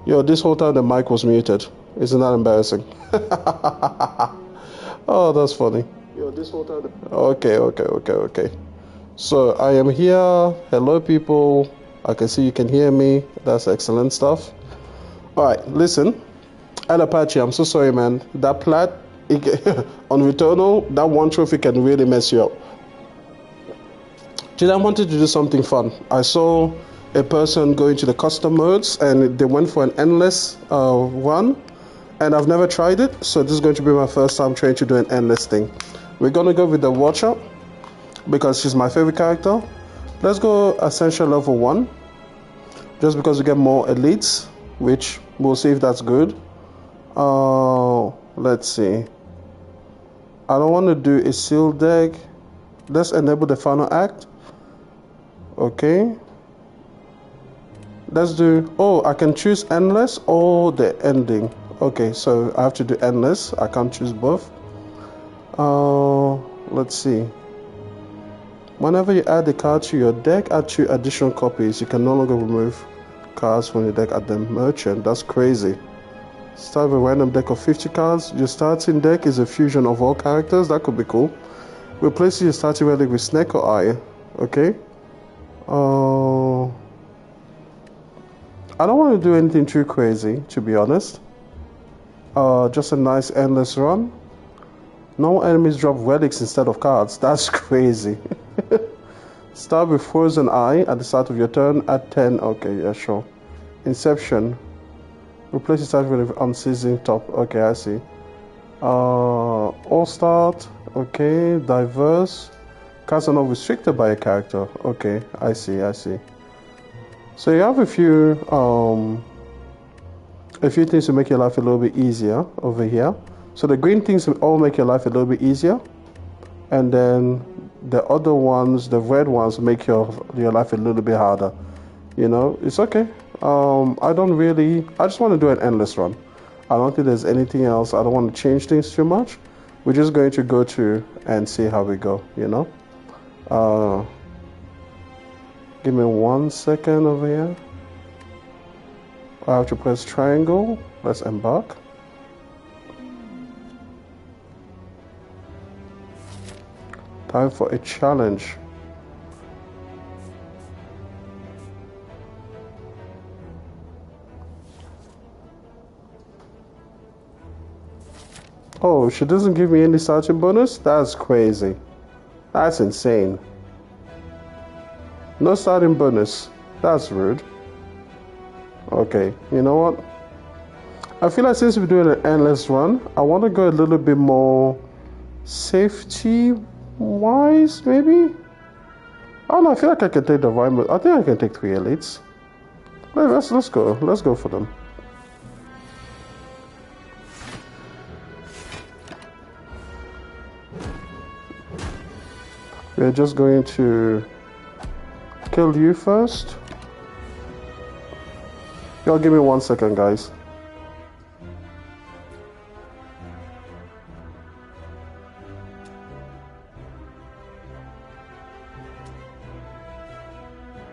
Yo, this whole time the mic was muted. Isn't that embarrassing? Oh, that's funny. Yo, this whole time. Okay. So I am here. Hello, people. I can see you can hear me. That's excellent stuff. All right, listen. El Apache, I'm so sorry, man. That plat on Returnal, that one trophy can really mess you up. Today I wanted to do something fun. I saw a person going to the custom modes and they went for an endless run, and I've never tried it, so this is going to be my first time trying to do an endless thing. We're gonna go with the Watcher because she's my favorite character. Let's go Essential level 1 just because we get more elites, which we'll see if that's good. Let's see. I don't want to do a sealed deck. Let's enable the final act. Okay. Let's do, oh, I can choose endless or the ending. Okay, so I have to do endless. I can't choose both. Let's see. Whenever you add a card to your deck, add 2 additional copies. You can no longer remove cards from your deck at the merchant. That's crazy. Start with a random deck of 50 cards. Your starting deck is a fusion of all characters. That could be cool. Replace your starting deck with Snake or Eye. Okay. I don't want to do anything too crazy, to be honest. Just a nice endless run. Normal enemies drop relics instead of cards. That's crazy. Start with Frozen Eye at the start of your turn at 10. Okay, yeah, sure. Inception. Replace your starting with Unseasoned Top. Okay, I see. All Start. Okay, Diverse. Cards are not restricted by a character. Okay, I see. So you have a few things to make your life a little bit easier over here. So the green things will all make your life a little bit easier, and then the other ones, the red ones, make your life a little bit harder. You know, it's okay. I just want to do an endless run. I don't think there's anything else. I don't want to change things too much. We're just going to go through and see how we go, you know. Give me 1 second over here. I have to press triangle. Let's embark. Time for a challenge. Oh, she doesn't give me any starting bonus? That's crazy. That's insane. No starting bonus. That's rude. Okay, you know what? I feel like since we're doing an endless run, I want to go a little bit more safety wise, maybe? I don't know, I feel like I can take the right move. I think I can take 3 elites. Let's go. Let's go for them. We're just going to kill you first. Y'all give me 1 second, guys.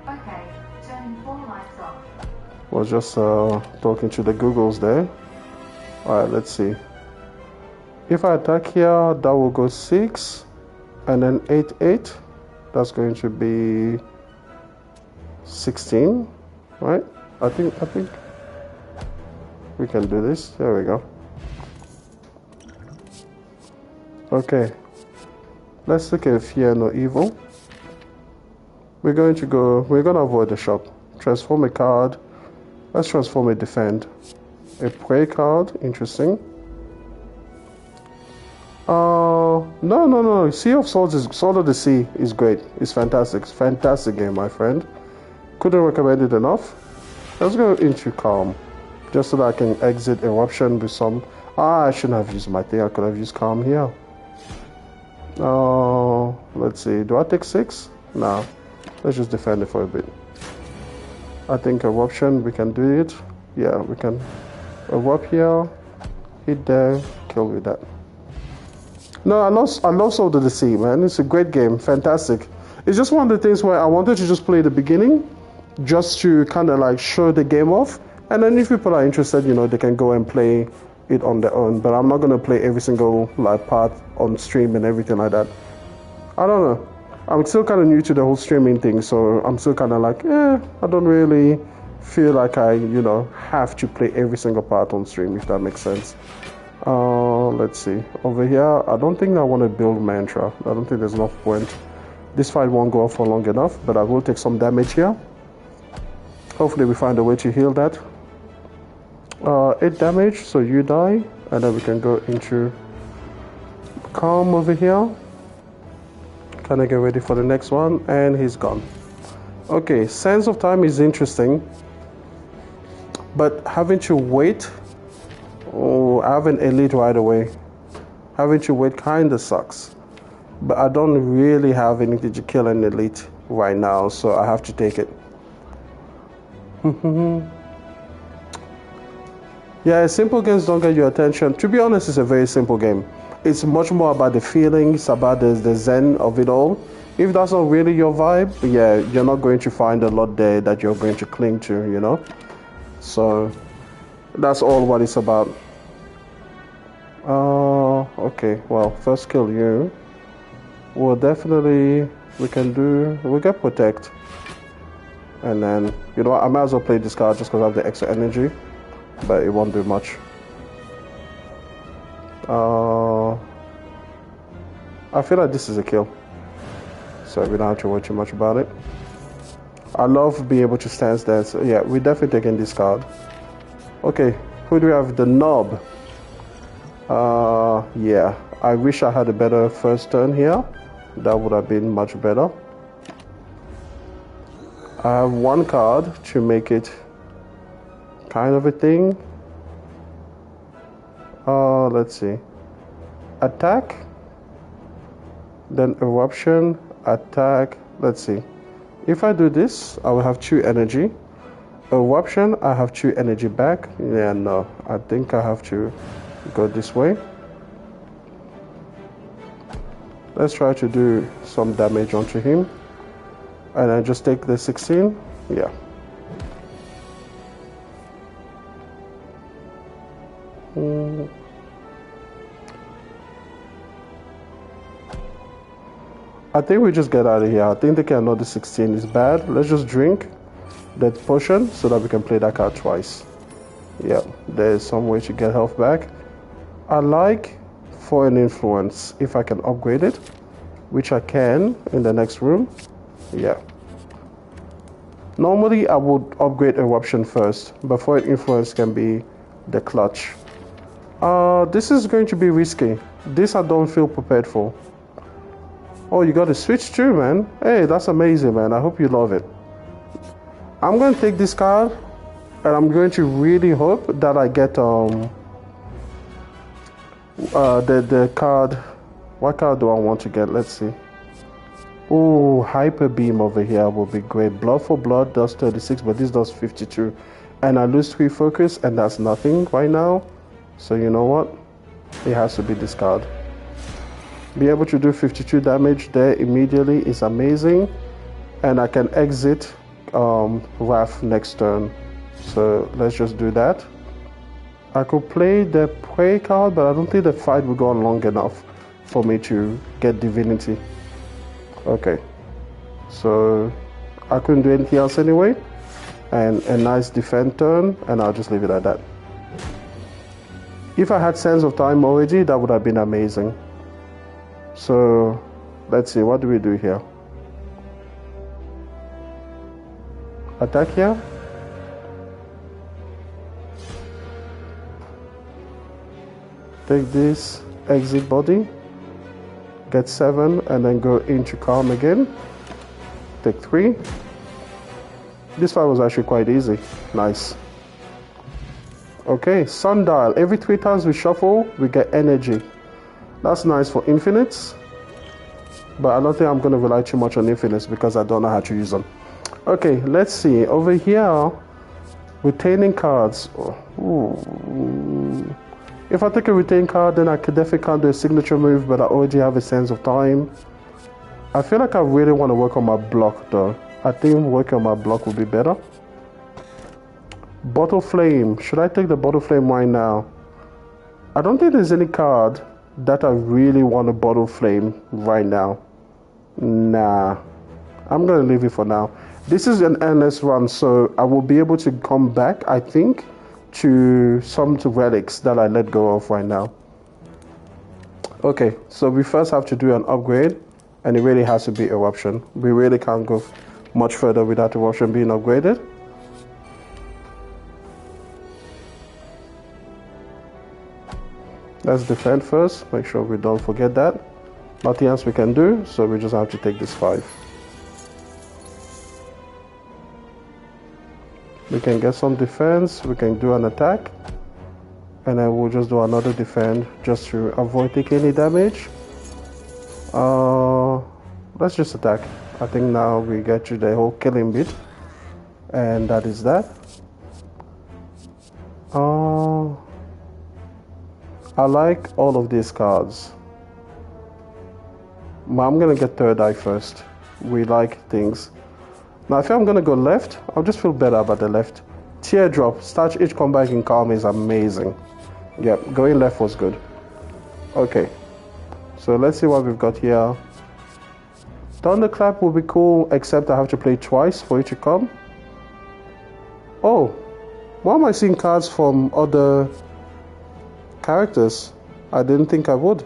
Okay, turning 4 lights off. Was just talking to the Googles there. Alright, let's see. If I attack here, that will go 6 and then 8, 8. That's going to be 16, right? I think we can do this. There we go. Okay. Let's look at Fear No Evil. We're going to avoid the shop. Transform a card. Let's transform a defend. A prey card, interesting. No. Sea of Swords is Sword of the Sea is great. It's fantastic. It's a fantastic game, my friend. Couldn't recommend it enough. Let's go into Calm. Just so that I can exit Eruption with some. I shouldn't have used my thing. I could have used Calm here. Let's see. Do I take 6? No. Let's just defend it for a bit. I think Eruption, we can do it. Yeah, we can erupt here, hit there, kill with that. No, I love Sword of the Sea, man. It's a great game, fantastic. It's just one of the things where I wanted to just play the beginning, just to kind of like show the game off, And then if people are interested, you know, they can go and play it on their own. But I'm not gonna play every single like part on stream and everything like that. I don't know. I'm still kind of new to the whole streaming thing, so I'm still kind of like, I don't really feel like I, you know, have to play every single part on stream, if that makes sense. Let's see. Over here, I don't think I want to build mantra. I don't think there's enough point. This fight won't go on for long enough, but I will take some damage here. Hopefully we find a way to heal that. 8 damage, so you die, and then we can go into calm over here. Kind of get ready for the next one, and he's gone. Okay, sense of time is interesting, but having to wait, I have an elite right away. Having to wait kind of sucks, but I don't really have anything to kill an elite right now, so I have to take it. Yeah, simple games don't get your attention. To be honest, it's a very simple game. It's much more about the feelings, about the zen of it all. If that's not really your vibe, yeah, you're not going to find a lot there that you're going to cling to, you know? So, that's all what it's about. Okay, well, first kill you. Well, definitely, we'll get protect. And then, you know what, I might as well play this card just because I have the extra energy. But it won't do much. I feel like this is a kill, so we don't have to worry too much about it. I love being able to stance there, so yeah, we're definitely taking this card. Okay, who do we have? The knob. Yeah, I wish I had a better first turn here. That would have been much better. I have one card to make it kind of a thing. Let's see. Attack, then eruption, attack. Let's see. If I do this, I will have 2 energy. Eruption, I have 2 energy back. Yeah, no, I think I have to go this way. Let's try to do some damage onto him. And I just take the 16. Yeah. I think we just get out of here. I think they can know the 16 is bad. Let's just drink that potion so that we can play that card twice. Yeah, there's some way to get health back. I like foreign influence if I can upgrade it, which I can in the next room. Yeah. Normally I would upgrade eruption first, but foreign influence can be the clutch. This is going to be risky. This I don't feel prepared for. Oh, you got a switch too, man. Hey, that's amazing, man. I hope you love it. I'm going to take this card, and I'm going to really hope that I get the card. What card do I want to get? Let's see. Oh, Hyper Beam over here will be great. Blood for Blood does 36, but this does 52. And I lose 3 focus, and that's nothing right now. So you know what? It has to be this card. Be able to do 52 damage there immediately is amazing. And I can exit Wrath next turn. So let's just do that. I could play the Prey card, but I don't think the fight will go on long enough for me to get Divinity. Okay. So I couldn't do anything else anyway. And a nice defend turn, and I'll just leave it at that. If I had Sense of Time already, that would have been amazing. So, let's see, what do we do here? Attack here. Take this, exit body, get 7, and then go into calm again. Take 3. This fight was actually quite easy. Nice. Okay, Sundial. Every 3 times we shuffle, we get energy. That's nice for infinites, but I don't think I'm going to rely too much on infinites because I don't know how to use them. Okay, let's see. Over here, retaining cards. Ooh. If I take a retain card, then I could definitely can't do a signature move, but I already have a Sense of Time. I feel like I really want to work on my block though. I think working on my block would be better. Bottle Flame. Should I take the Bottle Flame right now? I don't think there's any card that I really want a Bottle Flame right now. Nah. I'm going to leave it for now. This is an endless run, so I will be able to come back, I think, to some relics that I let go of right now. Okay, so we first have to do an upgrade, and it really has to be Eruption. We really can't go much further without Eruption being upgraded. Let's defend first, make sure we don't forget that. Nothing else we can do, so we just have to take this 5. We can get some defense, we can do an attack, and then we'll just do another defend just to avoid taking any damage. Let's just attack. I think now we get to the whole killing bit, and that is that. I like all of these cards. I'm gonna get Third Eye first. We like things. Now if I'm gonna go left, I'll just feel better about the left. Teardrop, start each comeback in calm is amazing. Yep, going left was good. Okay, so let's see what we've got here. Thunderclap will be cool, except I have to play twice for it to come. Oh, why am I seeing cards from other characters? I didn't think I would.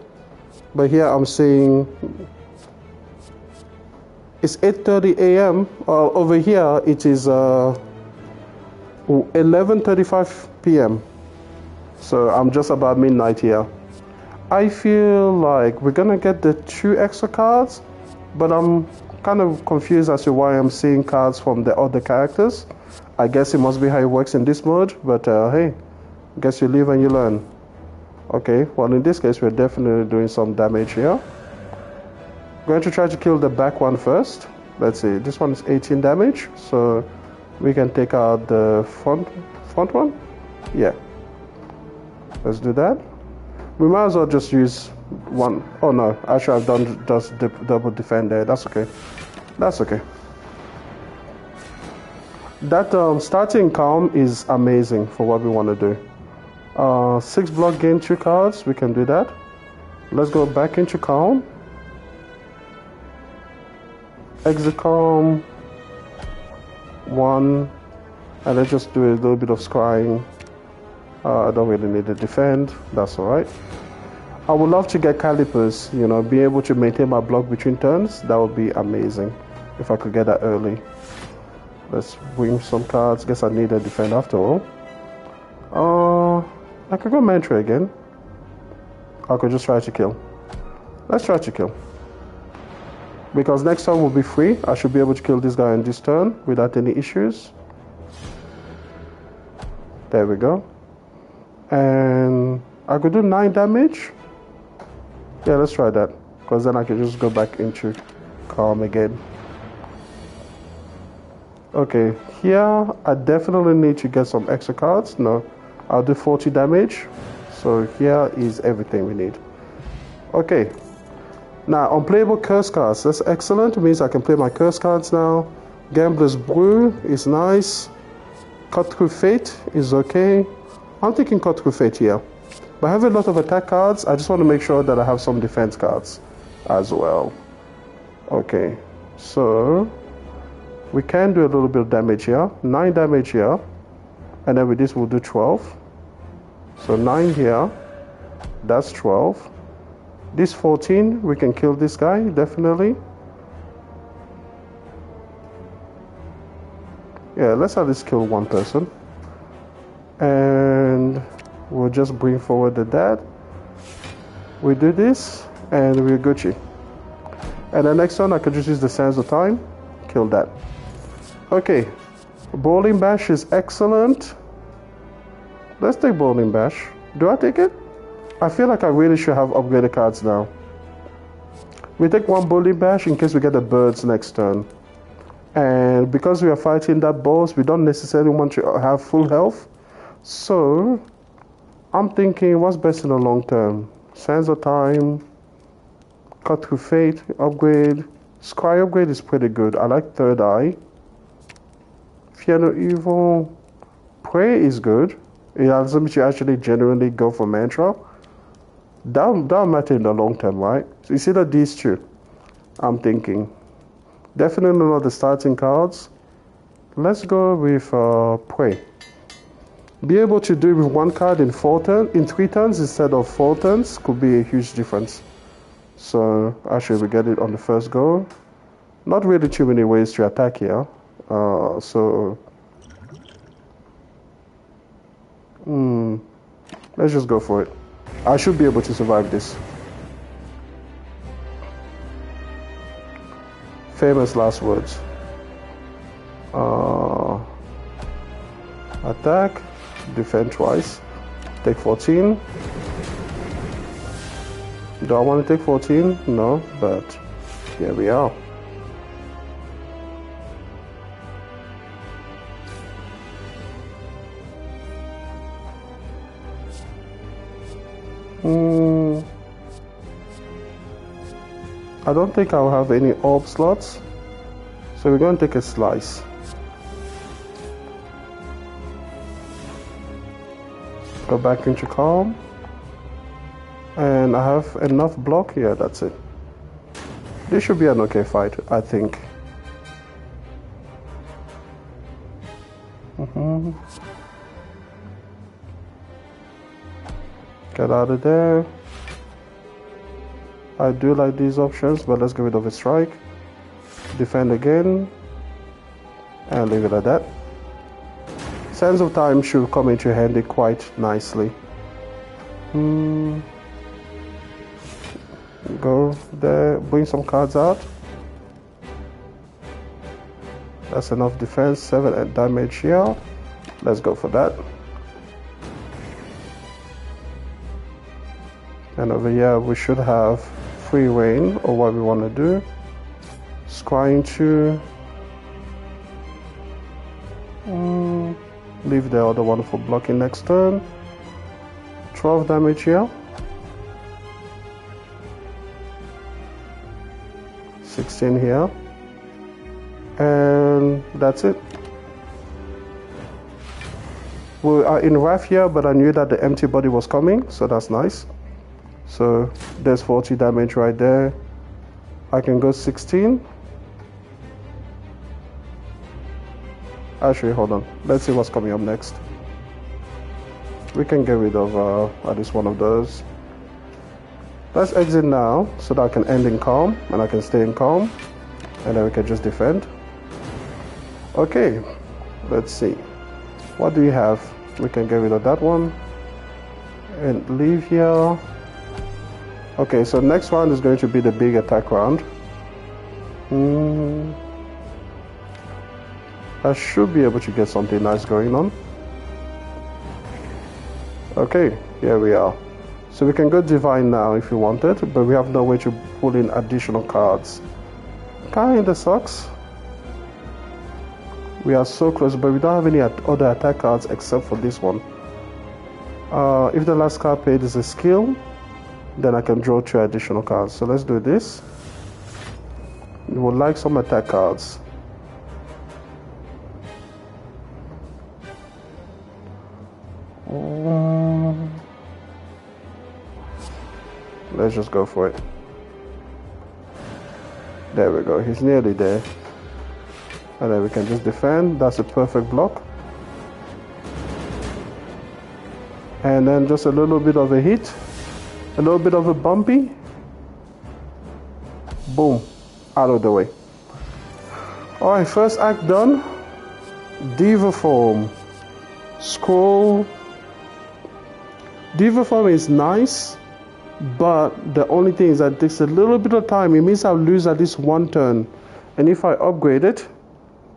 But here I'm seeing it's 8:30 a.m. Over here it is 11:35 p.m. So I'm just about midnight here. I feel like we're gonna get the 2 extra cards, but I'm kind of confused as to why I'm seeing cards from the other characters. I guess it must be how it works in this mode, but hey, I guess you live and you learn. Okay, well in this case we're definitely doing some damage here. Going to try to kill the back one first. Let's see, this one is 18 damage, so we can take out the front one. Yeah, let's do that. We might as well just use one. Oh no, actually I've done just double defend there. That's okay. That's okay. That starting calm is amazing for what we want to do. 6 block gain 2 cards. We can do that. Let's go back into calm. Exit calm 1, and let's just do a little bit of scrying. I don't really need to defend. That's all right. I would love to get calipers. You know, be able to maintain my block between turns. That would be amazing if I could get that early. Let's bring some cards. Guess I need a defend after all. I could go Mantra again. I could just try to kill. Let's try to kill. Because next turn will be free. I should be able to kill this guy on this turn without any issues. There we go. And I could do 9 damage. Yeah, let's try that. Because then I can just go back into calm again. Okay, here I definitely need to get some extra cards. No, I'll do 40 damage. So here is everything we need. Okay. Now, unplayable curse cards. That's excellent. It means I can play my curse cards now. Gambler's Brew is nice. Cut Through Fate is okay. I'm thinking Cut Through Fate here. But I have a lot of attack cards. I just want to make sure that I have some defense cards as well. Okay. So, we can do a little bit of damage here. 9 damage here. And then with this, we'll do 12. So, 9 here. That's 12. This 14, we can kill this guy, definitely. Yeah, let's at least kill one person. And we'll just bring forward the dad. We do this, and we're Gucci. And the next one, I could just use the Sands of Time. Kill that. Okay, Bowling Bash is excellent. Let's take Bowling Bash. Do I take it? I feel like I really should have upgraded cards now. We take 1 Bowling Bash in case we get the birds next turn. And because we are fighting that boss, we don't necessarily want to have full health. So, I'm thinking what's best in the long term? Sands of Time, Cut Through Fate, upgrade. Scry upgrade is pretty good. I like Third Eye. Fear No Evil. Pray is good. It allows you actually genuinely go for mantra. That'll matter in the long term, right? So you see that these two, I'm thinking. Definitely not the starting cards. Let's go with Pray. Be able to do it with one card in 3 turns instead of 4 turns could be a huge difference. So actually we get it on the first go. Not really too many ways to attack here. Let's just go for it. I should be able to survive this. Famous last words. Attack, defend twice, take 14. Do I want to take 14? No, but here we are. I don't think I'll have any orb slots, so we're going to take a slice. Go back into calm, and I have enough block here. That's it. This should be an okay fight, I think. Get out of there. I do like these options, but let's get rid of a strike. Defend again, and leave it at that. Sands of Time should come into handy quite nicely. Go there, bring some cards out. That's enough defense, 7 damage here. Let's go for that. And over here we should have free reign of what we want to do. Scrying to leave the other one for blocking next turn. 12 damage here. 16 here. And that's it. We are in Wrath here, but I knew that the empty body was coming, so that's nice. So there's 40 damage right there. I can go 16. Actually, hold on. Let's see what's coming up next. We can get rid of at least one of those. Let's exit now so that I can end in calm and I can stay in calm. And then we can just defend. Okay, let's see. What do we have? We can get rid of that one. And leave here. Okay, so next round is going to be the big attack round. I should be able to get something nice going on. Okay, here we are. So we can go Divine now if you wanted, but we have no way to pull in additional cards. Kinda sucks. We are so close, but we don't have any other attack cards except for this one. If the last card paid is a skill, then I can draw 2 additional cards. So let's do this. We would like some attack cards. Let's just go for it. There we go. He's nearly there. And then we can just defend. That's a perfect block. And then just a little bit of a hit. A little bit of a bumpy. Boom. Out of the way. Alright, first act done. Diva form. Scroll. Diva form is nice, but the only thing is that it takes a little bit of time. It means I'll lose at least 1 turn. And if I upgrade it,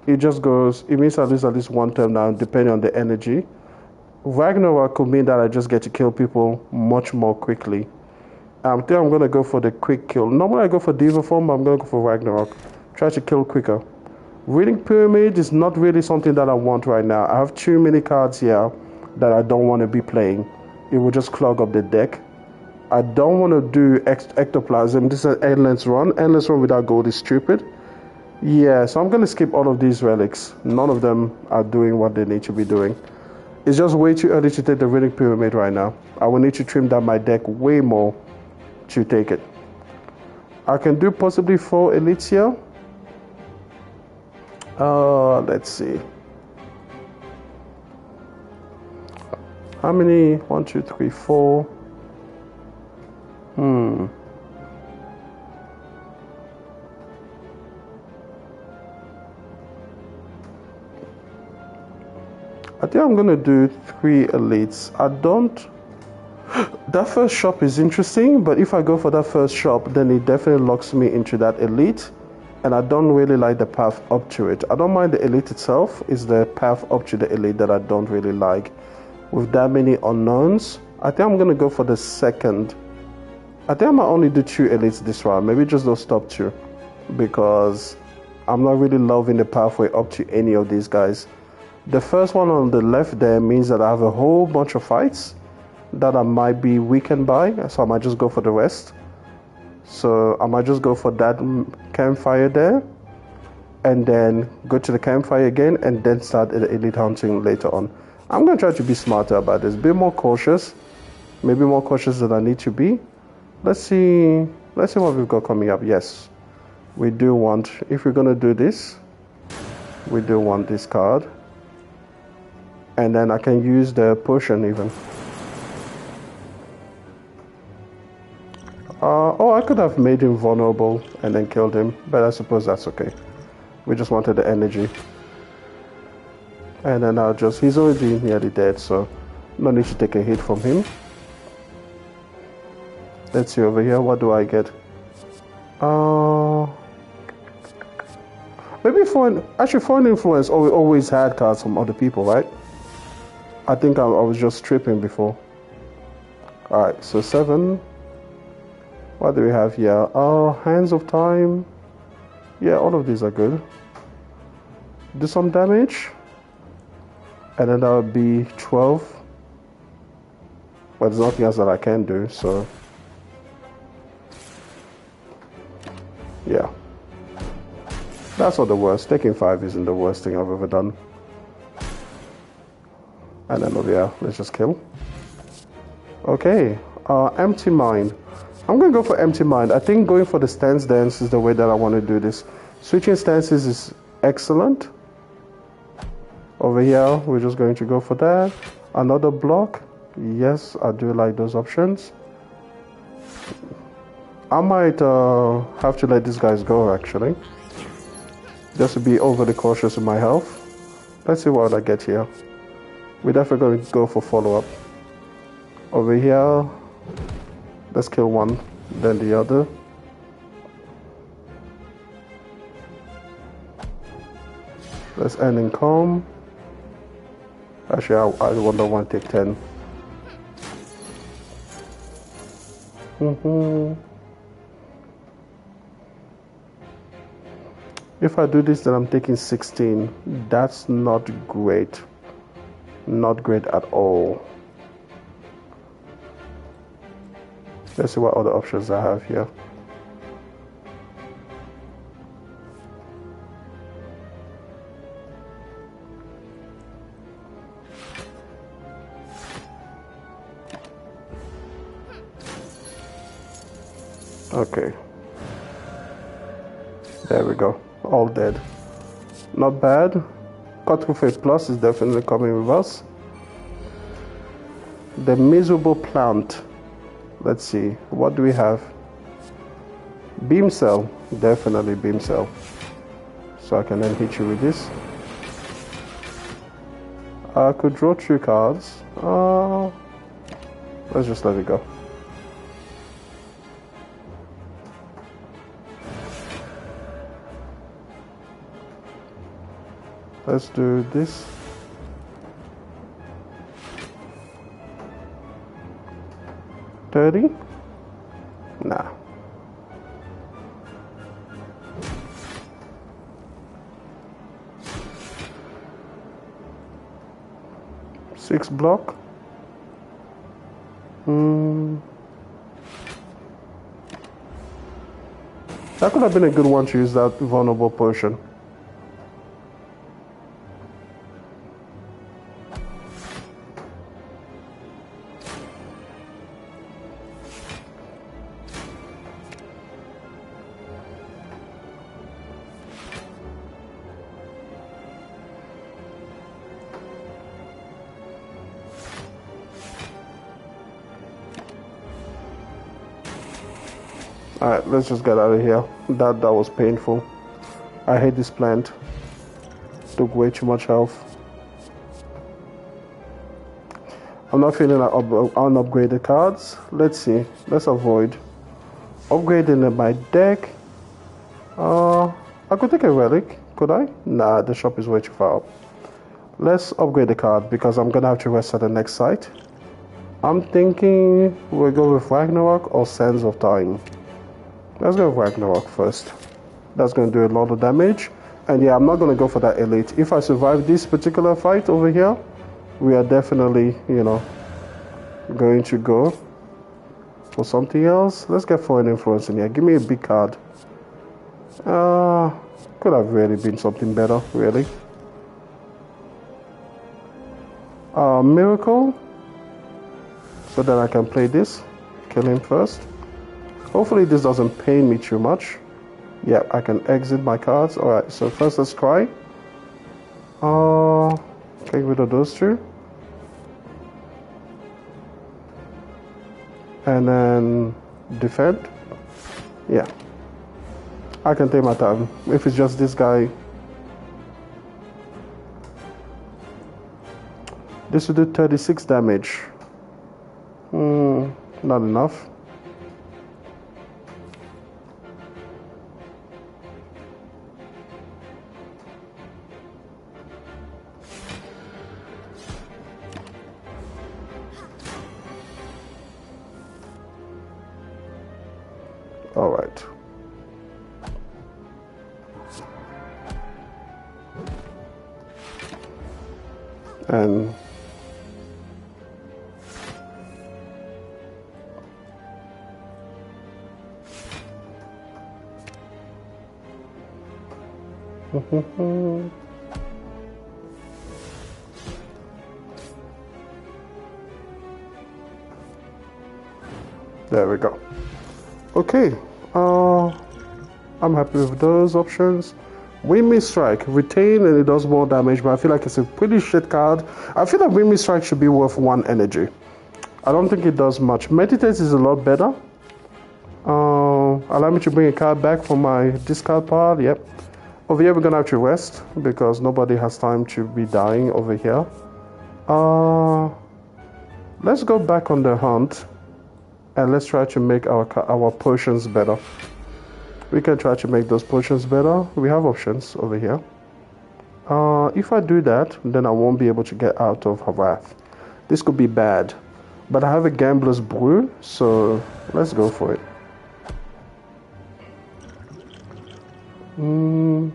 it just goes, it means I'll lose at least 1 turn now, depending on the energy. Ragnarok could mean that I just get to kill people much more quickly. I think I'm going to go for the quick kill. Normally I go for Diva form, but I'm going to go for Ragnarok. Try to kill quicker. Reading Pyramid is not really something that I want right now. I have too many cards here that I don't want to be playing. It will just clog up the deck. I don't want to do Ectoplasm. This is an endless run. Endless run without gold is stupid. Yeah, so I'm going to skip all of these relics. None of them are doing what they need to be doing. It's just way too early to take the Runic Pyramid right now. I will need to trim down my deck way more to take it. I can do possibly 4 elites here. Let's see. How many? 1, 2, 3, 4. I think I'm gonna do 3 elites. I don't. That first shop is interesting, but if I go for that first shop, then it definitely locks me into that elite, and I don't really like the path up to it. I don't mind the elite itself, it's the path up to the elite that I don't really like. With that many unknowns, I think I'm gonna go for the second. I think I might only do 2 elites this round, maybe just those top 2, because I'm not really loving the pathway up to any of these guys. The first one on the left there means that I have a whole bunch of fights that I might be weakened by, so I might just go for the rest. So I might just go for that campfire there, and then go to the campfire again, and then start the elite hunting later on. I'm going to try to be smarter about this, be more cautious, maybe more cautious than I need to be. Let's see what we've got coming up. Yes, we do want, if we're going to do this, we do want this card. And then I can use the potion even. Oh, I could have made him vulnerable and then killed him, but I suppose that's okay. We just wanted the energy. And then he's already nearly dead, so no need to take a hit from him. Let's see over here, what do I get? Maybe foreign influence always had cards from other people, right? I think I was just tripping before. Alright, so 7. What do we have here? Hands of Time. Yeah, all of these are good. Do some damage. And then that would be 12. But there's nothing else that I can do, so. Yeah. That's not the worst. Taking 5 isn't the worst thing I've ever done. And then over here, let's just kill. Okay, Empty Mind. I'm going to go for Empty Mind. I think going for the stance dance is the way that I want to do this. Switching stances is excellent. Over here, we're just going to go for that. Another block. Yes, I do like those options. I might have to let these guys go, actually. Just to be overly cautious with my health. Let's see what I get here. We're definitely going to go for follow-up. Over here, let's kill one, then the other. Let's end in calm. Actually, I don't want to take 10. If I do this, then I'm taking 16. That's not great. Not great at all. Let's see what other options I have here. Okay. There we go. All dead. Not bad. Cut with a plus is definitely coming with us. The Miserable Plant. Let's see. What do we have? Beam Cell. Definitely Beam Cell. So I can then hit you with this. I could draw 2 cards. Let's just let it go. Let's do this. $30? Nah. Six block. That could have been a good one to use that vulnerable potion. Alright, let's just get out of here. That was painful. I hate this plant. Took way too much health. I'm not feeling like unupgraded cards. Let's see. Let's avoid upgrading my deck. I could take a relic. Could I? Nah, the shop is way too far up. Let's upgrade the card because I'm gonna have to rest at the next site. I'm thinking we'll go with Ragnarok or Sands of Time. Let's go with Ragnarok first. That's gonna do a lot of damage. And yeah, I'm not gonna go for that elite. If I survive this particular fight over here, we are definitely, you know, going to go for something else. Let's get Foreign Influence in here. Give me a big card. Could have really been something better, really. Miracle. So that I can play this. Kill him first. Hopefully this doesn't pain me too much. Yeah, I can exit my cards. Alright, so first let's try. Get rid of those two. And then defend. Yeah. I can take my time. If it's just this guy. This will do 36 damage. Not enough. All right. And there we go. Okay, I'm happy with those options. Windmill Strike, retain and it does more damage, but I feel like it's a pretty shit card. I feel like Windmill Strike should be worth 1 energy. I don't think it does much. Meditate is a lot better. Allow me to bring a card back from my discard pile. Yep. Over here we're gonna have to rest because nobody has time to be dying over here. Let's go back on the hunt and let's try to make our potions better. We can try to make those potions better. We have options over here. If I do that, then I won't be able to get out of Wrath. This could be bad. But I have a Gambler's Brew, so let's go for it. You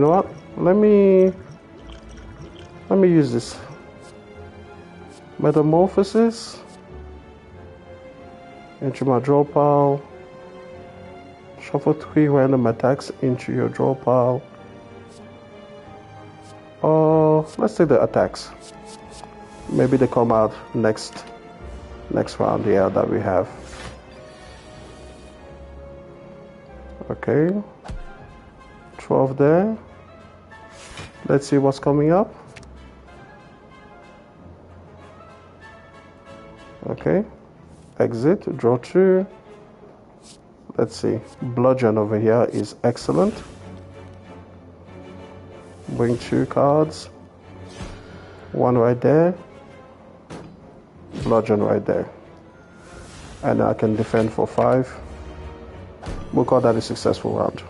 know what? Let me use this. Metamorphosis. Into my draw pile. Shuffle 3 random attacks into your draw pile. Let's take the attacks. Maybe they come out next round here that we have. Okay. 12 there. Let's see what's coming up. Okay. Exit, draw 2. Let's see. Bludgeon over here is excellent. Bring 2 cards. 1 right there. Bludgeon right there. And I can defend for 5. We'll call that a successful round.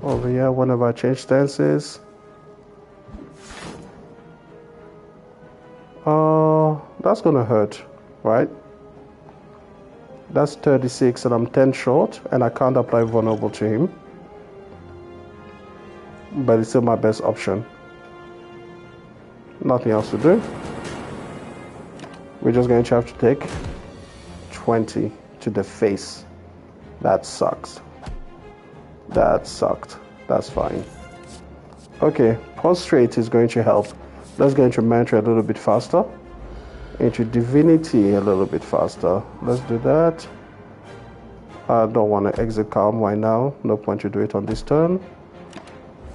Over here, whenever I change stances. That's gonna hurt, right? That's 36 and I'm 10 short and I can't apply vulnerable to him. But it's still my best option. Nothing else to do. We're just going to have to take 20 to the face. That sucks. That sucked. That's fine. Okay, Prostrate is going to help. Let's go into Mantra a little bit faster. Into Divinity a little bit faster. Let's do that. I don't want to exit Calm right now. No point to do it on this turn.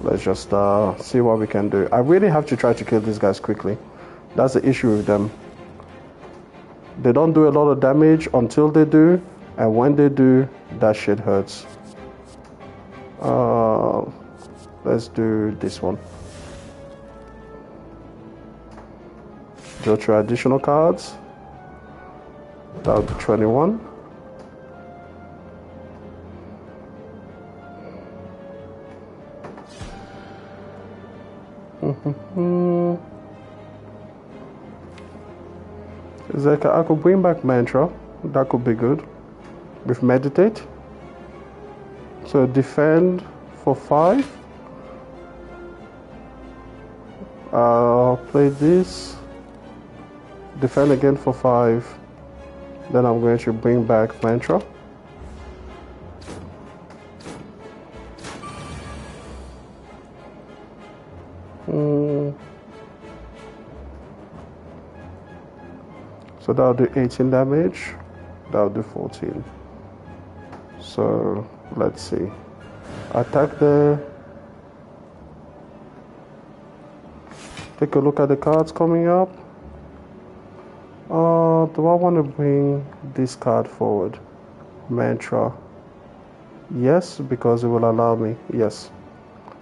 Let's just see what we can do. I really have to try to kill these guys quickly. That's the issue with them. They don't do a lot of damage until they do, and when they do, that shit hurts. Let's do this one. Draw 3 additional cards. That would be 21. It's like I could bring back Mantra. That could be good. With Meditate. So defend for 5. I'll play this. Defend again for 5. Then I'm going to bring back Mantra. So that'll do 18 damage. That'll do 14. So let's see. Attack there. Take a look at the cards coming up. Do I want to bring this card forward? Mantra. Yes, because it will allow me. Yes.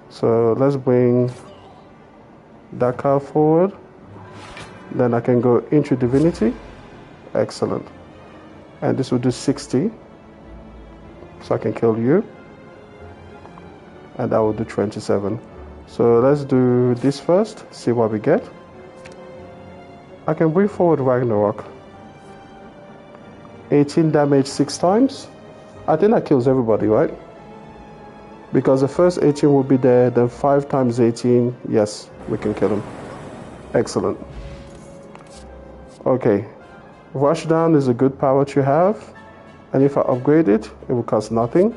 So let's bring that card forward. Then I can go into Divinity. Excellent. And this will do 60. So I can kill you. And that will do 27. So let's do this first. See what we get. I can bring forward Ragnarok. 18 damage 6 times. I think that kills everybody, right? Because the first 18 will be there. Then 5 times 18. Yes, we can kill him. Excellent. Okay. Rushdown is a good power to have. And if I upgrade it, it will cost nothing.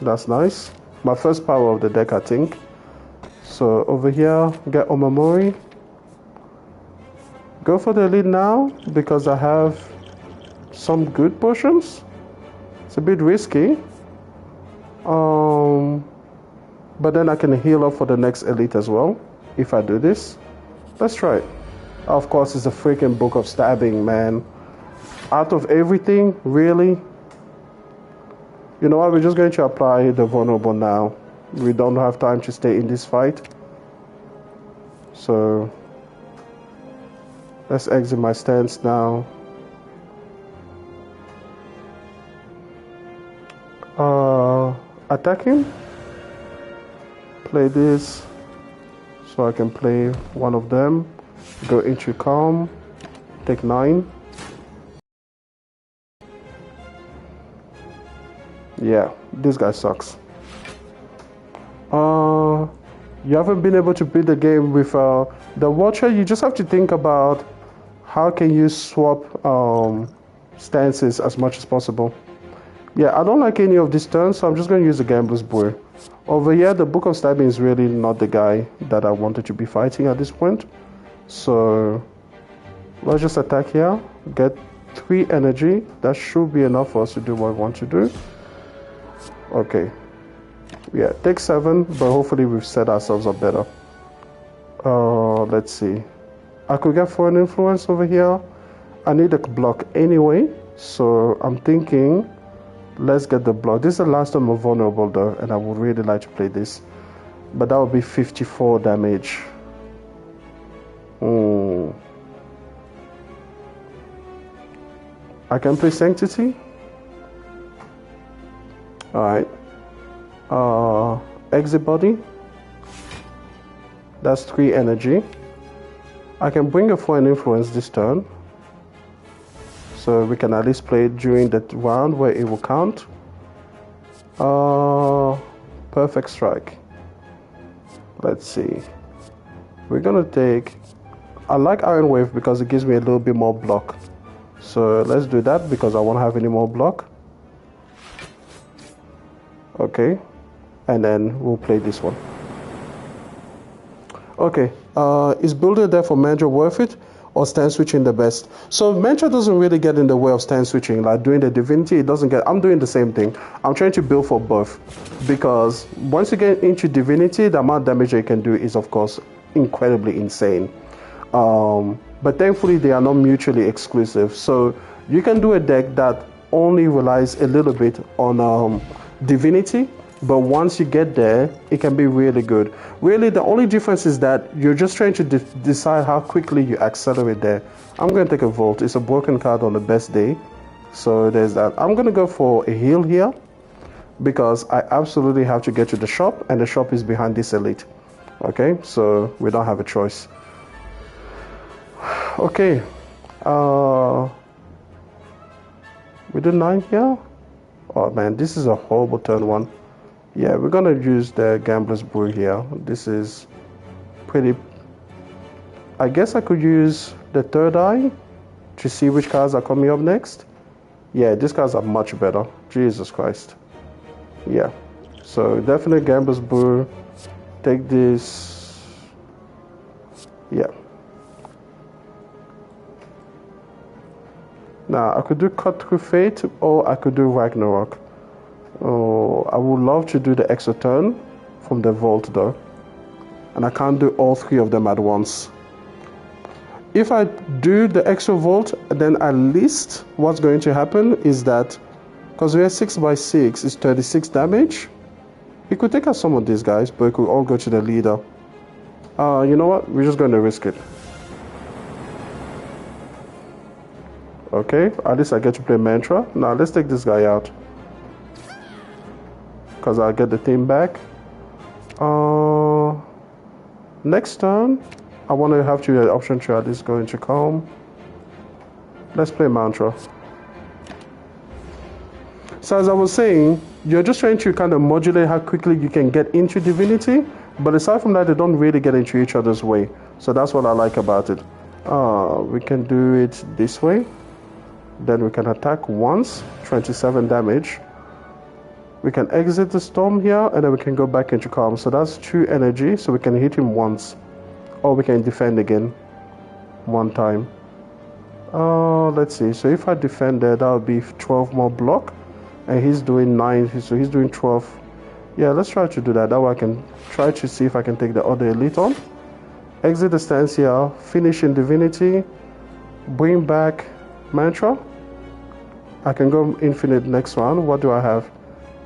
That's nice. My first power of the deck, I think. So over here, get Omamori. Go for the elite now because I have some good potions. It's a bit risky. But then I can heal up for the next elite as well if I do this. Let's try it. Of course, it's a freaking book of stabbing, man. Out of everything, really? You know what? We're just going to apply the vulnerable now. We don't have time to stay in this fight. So let's exit my stance now. Attack him. Play this. So I can play one of them. Go into Calm. Take 9. Yeah, this guy sucks. You haven't been able to beat the game with the Watcher. You just have to think about how can you swap stances as much as possible. Yeah, I don't like any of these turns, so I'm just going to use the Gambler's Boy. Over here, the Book of Stabbing is really not the guy that I wanted to be fighting at this point. So let's just attack here. Get 3 energy. That should be enough for us to do what we want to do. Okay. Yeah, take 7, but hopefully we've set ourselves up better. Let's see. I could get Foreign Influence over here. I need a block anyway, so I'm thinking let's get the block. This is the last time I'm vulnerable though, and I would really like to play this. But that would be 54 damage. I can play Sanctity. Alright. Exit Body. That's 3 energy. I can bring a Foreign Influence this turn. So we can at least play it during the round where it will count. Perfect Strike. Let's see. We're gonna take... I like Iron Wave because it gives me a little bit more block. So let's do that because I won't have any more block. Okay. And then we'll play this one. Okay. Is Builder there for Mantra worth it? Or stand switching the best? So Mantra doesn't really get in the way of stand switching. Like doing the Divinity, it doesn't get... I'm doing the same thing. I'm trying to build for both. Because once you get into Divinity, the amount of damage you can do is, of course, incredibly insane. But thankfully they are not mutually exclusive. So you can do a deck that only relies a little bit on divinity, but once you get there, it can be really good. Really, the only difference is that you're just trying to decide how quickly you accelerate there. I'm going to take a Volt. It's a broken card on the best day. So there's that. I'm going to go for a heal here because I absolutely have to get to the shop, and the shop is behind this elite. Okay, so we don't have a choice. Okay, we do 9 here. Oh man, this is a horrible turn 1. Yeah, we're gonna use the Gambler's Brew here. This is pretty. I guess I could use the third eye to see which cards are coming up next. Yeah, these cards are much better. Jesus Christ. Yeah, so definitely Gambler's Brew. Take this. Yeah. Now I could do Cut Through Fate, or I could do Ragnarok. Oh, I would love to do the Exoturn from the Vault though, and I can't do all 3 of them at once. If I do the Exo Vault, then at least what's going to happen is that, because we are 6x6, it's 36 damage. It could take out some of these guys, but it could all go to the leader. You know what? We're just going to risk it. Okay, at least I get to play Mantra. Now let's take this guy out, because I'll get the team back. Next turn, I want to have to option to at least go into Calm. Let's play Mantra. So as I was saying, you're just trying to kind of modulate how quickly you can get into Divinity, but aside from that, they don't really get into each other's way. So that's what I like about it. We can do it this way. Then we can attack once, 27 damage. We can exit the Storm here, and then we can go back into Calm. So that's 2 energy, so we can hit him once. Or we can defend again 1 time. Let's see. So if I defend there, that would be 12 more block. And he's doing 9, so he's doing 12. Yeah, let's try to do that. That way I can try to see if I can take the other elite on. Exit the stance here, finish in Divinity, bring back Mantra. I can go infinite next round. What do I have?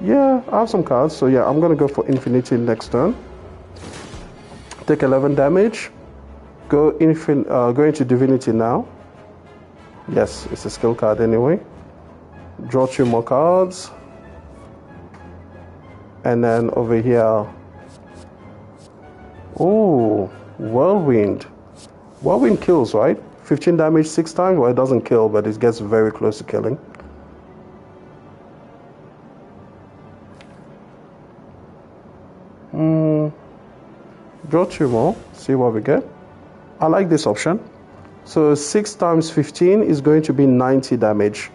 Yeah, I have some cards. So yeah, I'm going to go for Infinity next turn. Take 11 damage. Go into Divinity now. Yes, it's a skill card anyway. Draw 2 more cards. And then over here. Oh, Whirlwind. Whirlwind kills, right? 15 damage 6 times. Well, it doesn't kill, but it gets very close to killing. Draw 2 more. See what we get. I like this option. So 6 times 15 is going to be 90 damage.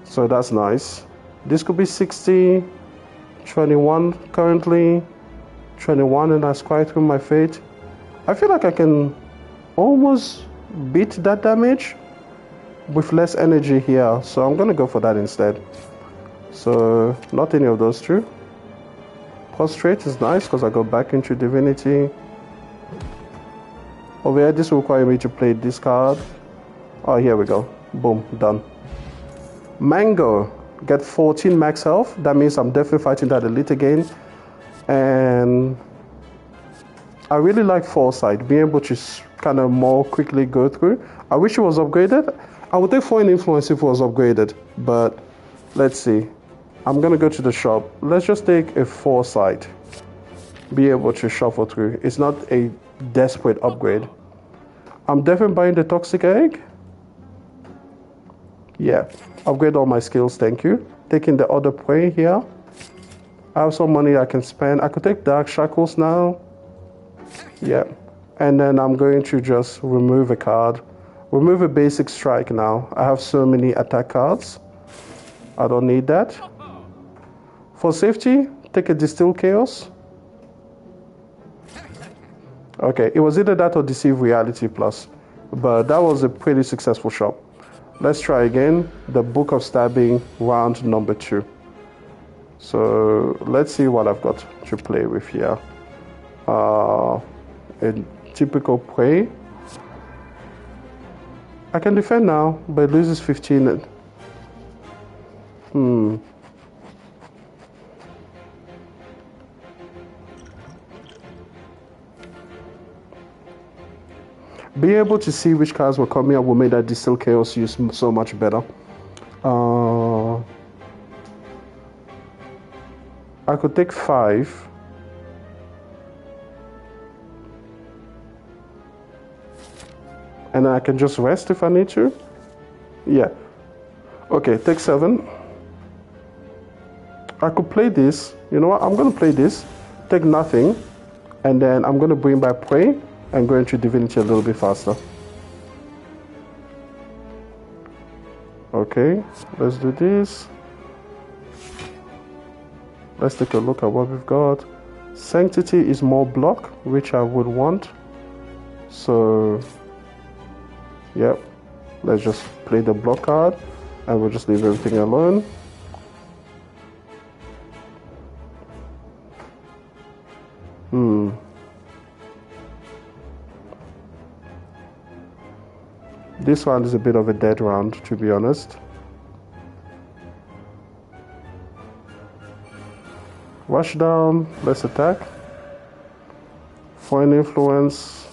So that's nice. This could be 60, 21 currently, 21, and I square through my fate. I feel like I can almost beat that damage with less energy here. So I'm going to go for that instead. So not any of those 2. Prostrate is nice because I go back into Divinity. Over here, this will require me to play this card. Oh, here we go. Boom, done. Mango, get 14 max health. That means I'm definitely fighting that elite again. And I really like Foresight, being able to kind of more quickly go through. I wish it was upgraded. I would take Foreign Influence if it was upgraded, but let's see. I'm gonna go to the shop. Let's just take a Foresight. Be able to shuffle through. It's not a desperate upgrade. I'm definitely buying the Toxic Egg. Yeah, upgrade all my skills, thank you. Taking the other prey here. I have some money I can spend. I could take Dark Shackles now. Yeah, and then I'm going to just remove a card. Remove a basic strike now. I have so many attack cards. I don't need that. For safety, take a Distill Chaos. Okay, it was either that or Deceive Reality Plus, but that was a pretty successful shop. Let's try again. The Book of Stabbing, round number 2. So let's see what I've got to play with here. A typical prey. I can defend now, but it loses 15. Being able to see which cards were coming up will make that Distill Chaos use so much better. I could take 5. And I can just rest if I need to. Yeah. Okay, take 7. I could play this. You know what? I'm going to play this. Take nothing. And then I'm going to bring back Prey and go into Divinity a little bit faster. Okay, let's do this. Let's take a look at what we've got. Sanctity is more block, which I would want. So, yep. Let's just play the block card and we'll just leave everything alone. This round is a bit of a dead round, to be honest. Rush down, let's attack. Foreign influence.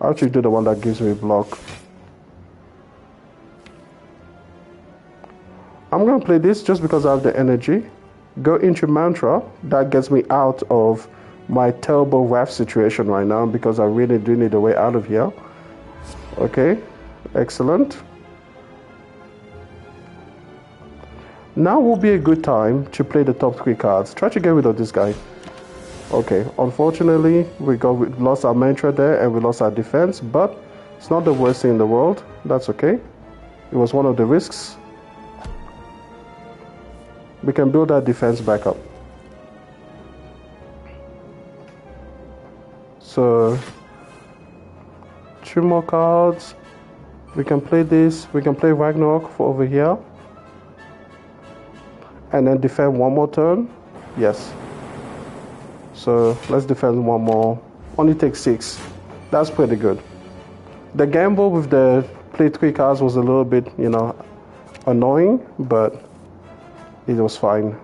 I'll actually do the one that gives me a block. I'm going to play this just because I have the energy. Go into Mantra. That gets me out of my terrible wrath situation right now because I really do need a way out of here. Okay, excellent. Now will be a good time to play the top 3 cards. Try to get rid of this guy. Okay, unfortunately we lost our Mantra there and we lost our defense, but it's not the worst thing in the world. That's okay. It was one of the risks. We can build our defense back up. So 2 more cards. We can play this. We can play Ragnarok for over here. And then defend 1 more turn. Yes. So let's defend 1 more. Only take 6. That's pretty good. The gamble with the play 3 cards was a little bit, you know, annoying, but it was fine.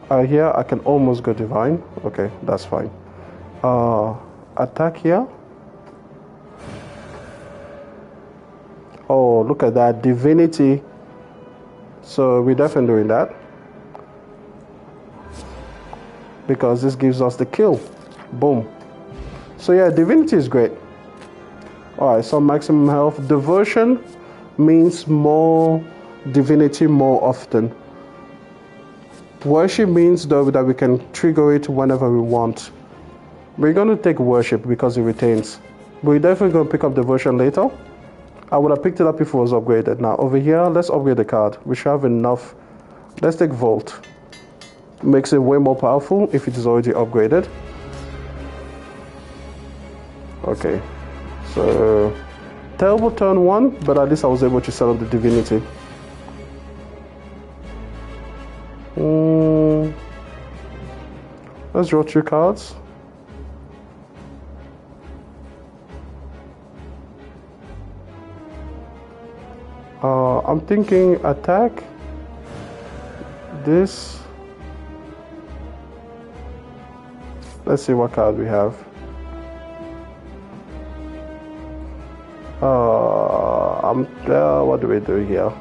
Here I can almost go divine. Okay, that's fine. Attack here. Oh, look at that divinity. So we're definitely doing that because this gives us the kill. Boom. So yeah, divinity is great. Alright, so maximum health. Devotion means more divinity more often. Worship means though that we can trigger it whenever we want. We're going to take worship because it retains. We're definitely going to pick up devotion later. I would have picked it up if it was upgraded. Now over here, let's upgrade the card. We should have enough. Let's take Volt. Makes it way more powerful if it is already upgraded. Okay. So, terrible turn 1, but at least I was able to set up the divinity. Let's draw 2 cards. I'm thinking attack. This. Let's see what card we have. What do we do here?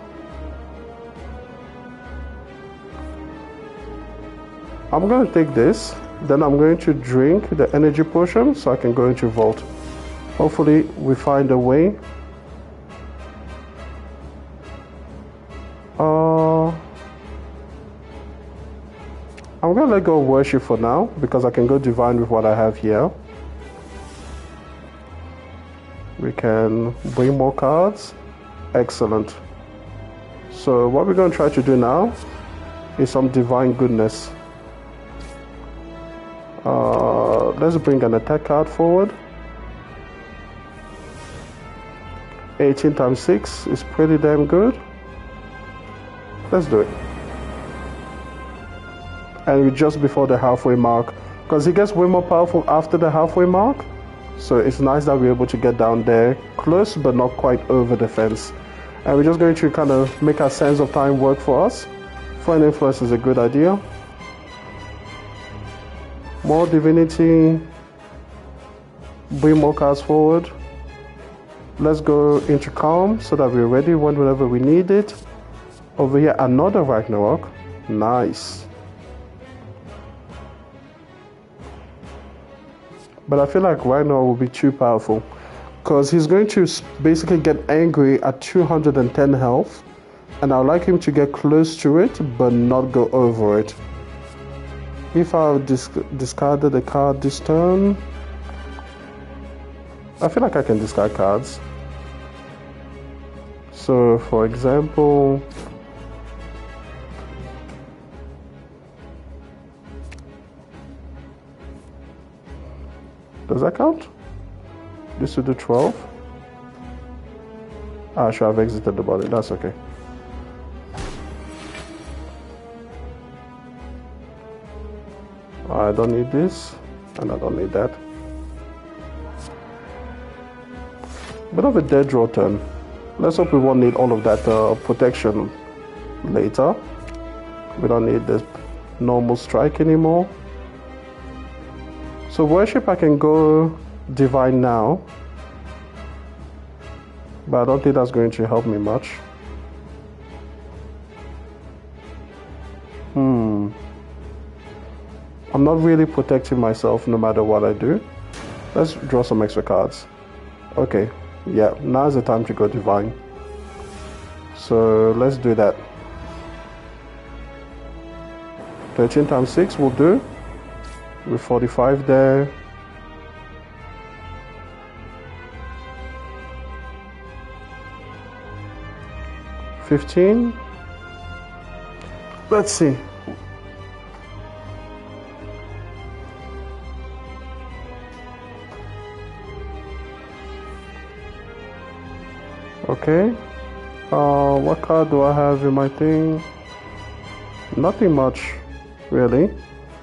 I'm going to take this. Then I'm going to drink the energy potion so I can go into Vault. Hopefully we find a way. I'm going to let go of worship for now because I can go divine with what I have here. We can bring more cards. Excellent. So what we're going to try to do now is some divine goodness. Let's bring an attack card forward. 18 times 6 is pretty damn good. Let's do it. And we're just before the halfway mark because he gets way more powerful after the halfway mark. So it's nice that we're able to get down there close but not quite over the fence. And we're just going to kind of make our sense of time work for us. Foreign influence is a good idea. More divinity. Bring more cards forward. Let's go into calm so that we're ready whenever we need it. Over here, another Ragnarok. Nice. But I feel like Ragnarok will be too powerful, because he's going to basically get angry at 210 health, and I'd like him to get close to it but not go over it. If I've discarded a card this turn, I feel like I can discard cards. So for example, does that count? This should do 12. I should have exited the body, that's okay. I don't need this, and I don't need that. Bit of a dead draw turn. Let's hope we won't need all of that protection later. We don't need this normal strike anymore. So worship, I can go divine now, but I don't think that's going to help me much. I'm not really protecting myself no matter what I do. Let's draw some extra cards. Okay, yeah, now's the time to go divine. So let's do that. 13 times 6 will do. With 45 there. $15. Let's see. Okay. What card do I have in my thing? Nothing much, really.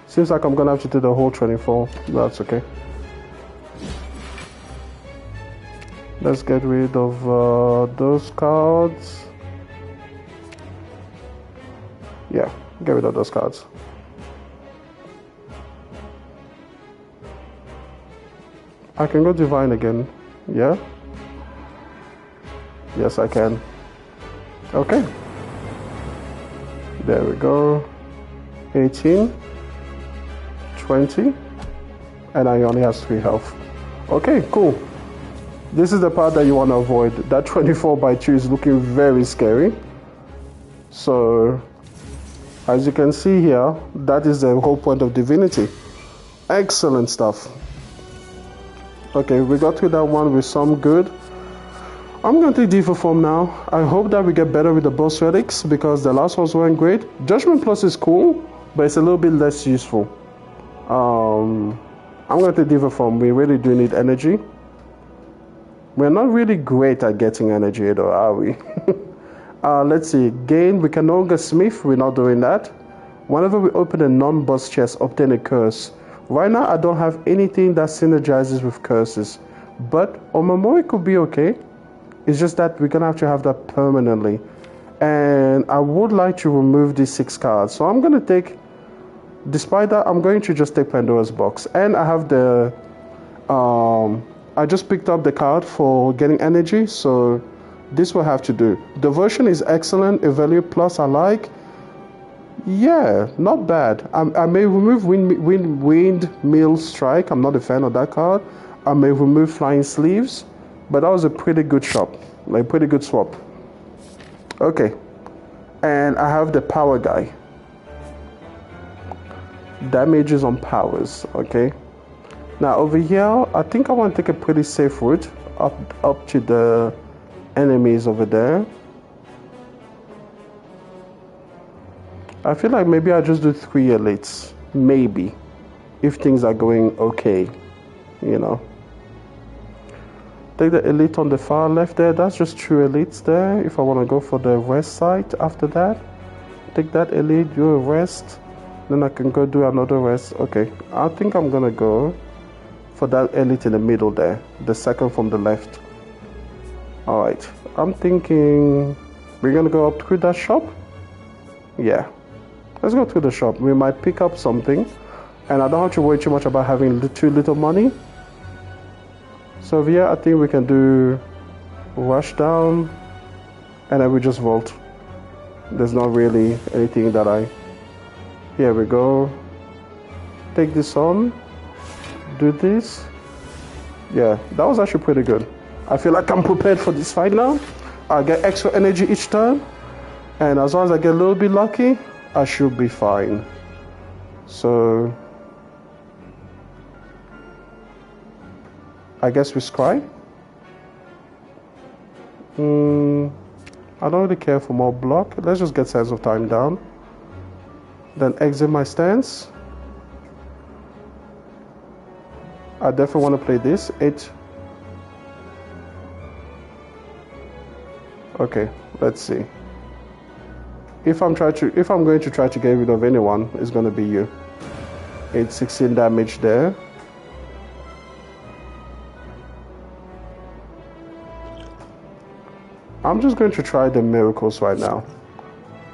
Seems like I'm gonna have to do the whole 24. That's okay. Let's get rid of those cards. Yeah, get rid of those cards. I can go divine again. Yeah? Yes, I can. Okay. There we go. 18. 20, and I only has 3 health. Okay, cool. This is the part that you want to avoid. That 24 by 2 is looking very scary. So, as you can see here, that is the whole point of divinity. Excellent stuff. Okay, we got through that one with some good. I'm going to take D4 form now. I hope that we get better with the boss relics, because the last ones weren't great. Judgment Plus is cool, but it's a little bit less useful. I'm going to diva form. We really do need energy. We're not really great at getting energy though, are we? Let's see. Gain. We can no longer smith. We're not doing that. Whenever we open a non-boss chest, obtain a curse. Right now, I don't have anything that synergizes with curses. But Omamori could be okay. It's just that we're going to have that permanently. And I would like to remove these 6 cards. So I'm going to take... Despite that, I'm going to just take Pandora's Box. And I have the... I just picked up the card for getting energy, so this will have to do. Devotion is excellent. Evaluate Plus I like. Yeah, not bad. I may remove Windmill Strike. I'm not a fan of that card. I may remove Flying Sleeves. But that was a pretty good shop. Like, pretty good swap. Okay. And I have the Power Guy. Damages on powers, okay. Now over here, I think I want to take a pretty safe route up to the enemies over there. I feel like maybe I'll just do 3 elites, maybe, if things are going okay, you know. Take the elite on the far left there. That's just 2 elites there. If I want to go for the rest site after that, take that elite, do a rest. Then I can go do another rest. Okay, I think I'm gonna go for that elite in the middle there, the second from the left. All right, I'm thinking we're gonna go up through that shop. Yeah, let's go through the shop. We might pick up something, and I don't have to worry too much about having too little money. So yeah, I think we can do rush down, and then we just vault. There's not really anything that I... Here we go. Take this on. Do this. Yeah, that was actually pretty good. I feel like I'm prepared for this fight now. I get extra energy each turn, and as long as I get a little bit lucky, I should be fine. So I guess we scry. I don't really care for more block. Let's just get Sands of Time down. Then exit my stance. I definitely want to play this. 8. Okay, let's see. If I'm going to try to get rid of anyone, it's going to be you. 16 damage there. I'm just going to try the miracles right now.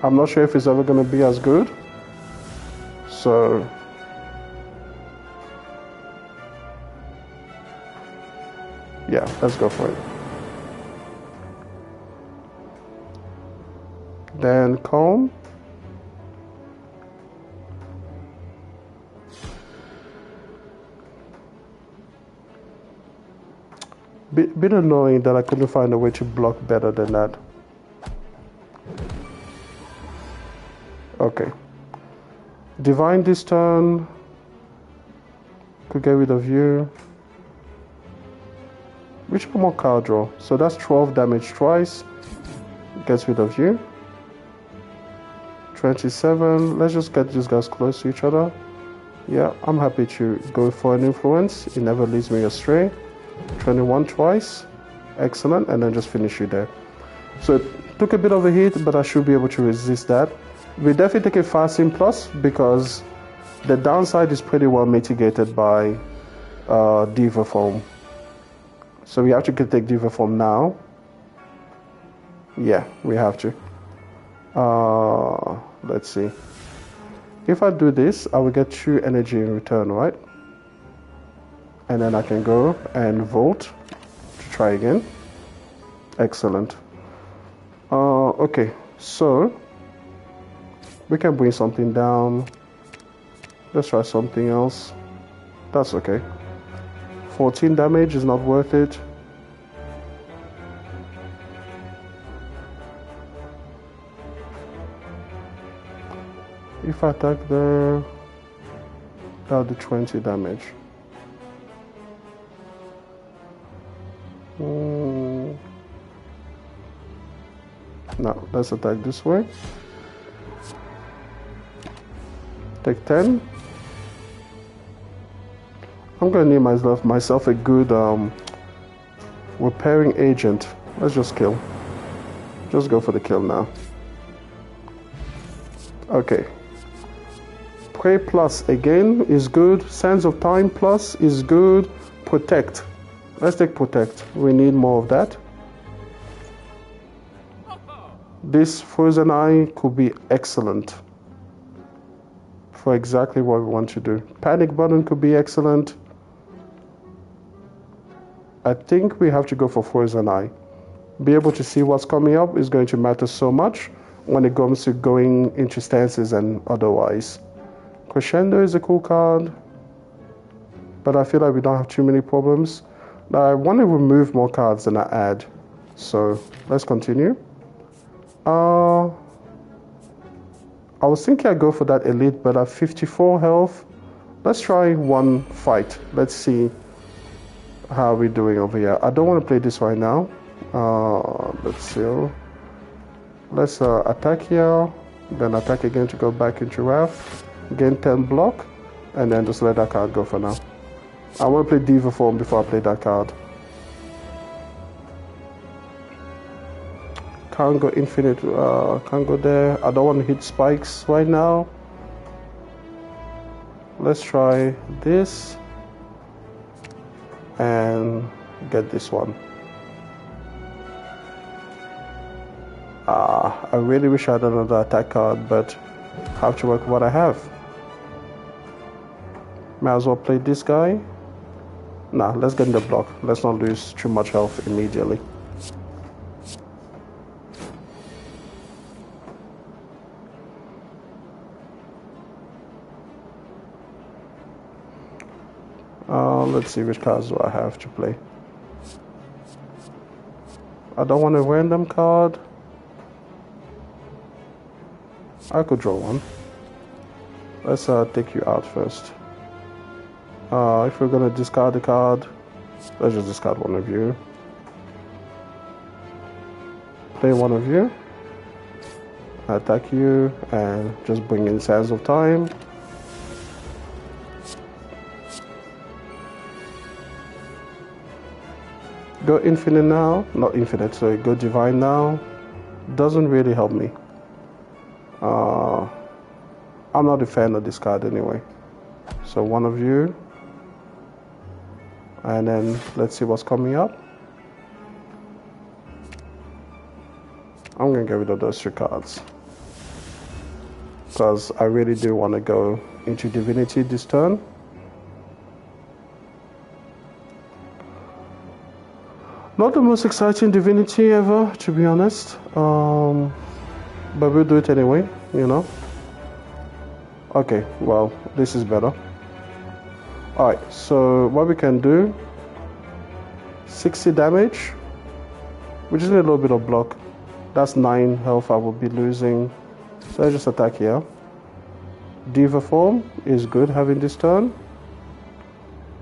I'm not sure if it's ever going to be as good. So yeah, let's go for it. Then calm. Bit annoying that I couldn't find a way to block better than that. Okay. Divine this turn. Could get rid of you. Which one more card draw? So that's 12 damage twice. Gets rid of you. 27. Let's just get these guys close to each other. Yeah, I'm happy to go for an influence. It never leads me astray. 21 twice. Excellent. And then just finish you there. So it took a bit of a hit, but I should be able to resist that. We definitely take a fasting plus because the downside is pretty well mitigated by Diva Form. So we actually can take Diva Form now. Yeah, we have to. Let's see. If I do this, I will get 2 energy in return, right? And then I can go and vote to try again. Excellent. Okay, so we can bring something down. Let's try something else. That's okay. 14 damage is not worth it. If I attack there, that'll do 20 damage. Now, let's attack this way. Take 10. I'm gonna need myself a good repairing agent. Let's just kill. Just go for the kill now. Okay. Pray plus again is good. Sands of Time plus is good. Protect. Let's take Protect. We need more of that. This Frozen Eye could be excellent for exactly what we want to do. Panic Button could be excellent. I think we have to go for Frozen Eye. Be able to see what's coming up is going to matter so much when it comes to going into stances and otherwise. Crescendo is a cool card, but I feel like we don't have too many problems. Now I want to remove more cards than I add, so let's continue. I was thinking I'd go for that elite, but at 54 health, let's try one fight. Let's see how we're doing over here. I don't want to play this right now. Let's see. Let's attack here, then attack again to go back into Wrath, gain 10 block, and then just let that card go for now. I want to play Diva Form before I play that card. Can't go infinite, can't go there. I don't want to hit spikes right now. Let's try this and get this one. I really wish I had another attack card, but I have to work with what I have. Might as well play this guy. Nah, let's get in the block. Let's not lose too much health immediately. Let's see which cards do I have to play. I don't want a random card. I could draw one. Let's take you out first. If we're gonna discard the card, let's just discard one of you. Play one of you. Attack you and just bring in Sands of Time. Go infinite now. Not infinite, sorry. Go divine now. Doesn't really help me. I'm not a fan of this card anyway. So one of you. And then let's see what's coming up. I'm gonna get rid of those 3 cards. Because I really do want to go into Divinity this turn. Not the most exciting Divinity ever, to be honest. But we'll do it anyway, you know. Okay, well, this is better. Alright, so what we can do, 60 damage. We just need a little bit of block. That's 9 health I will be losing. So I just attack here. Diva form is good having this turn.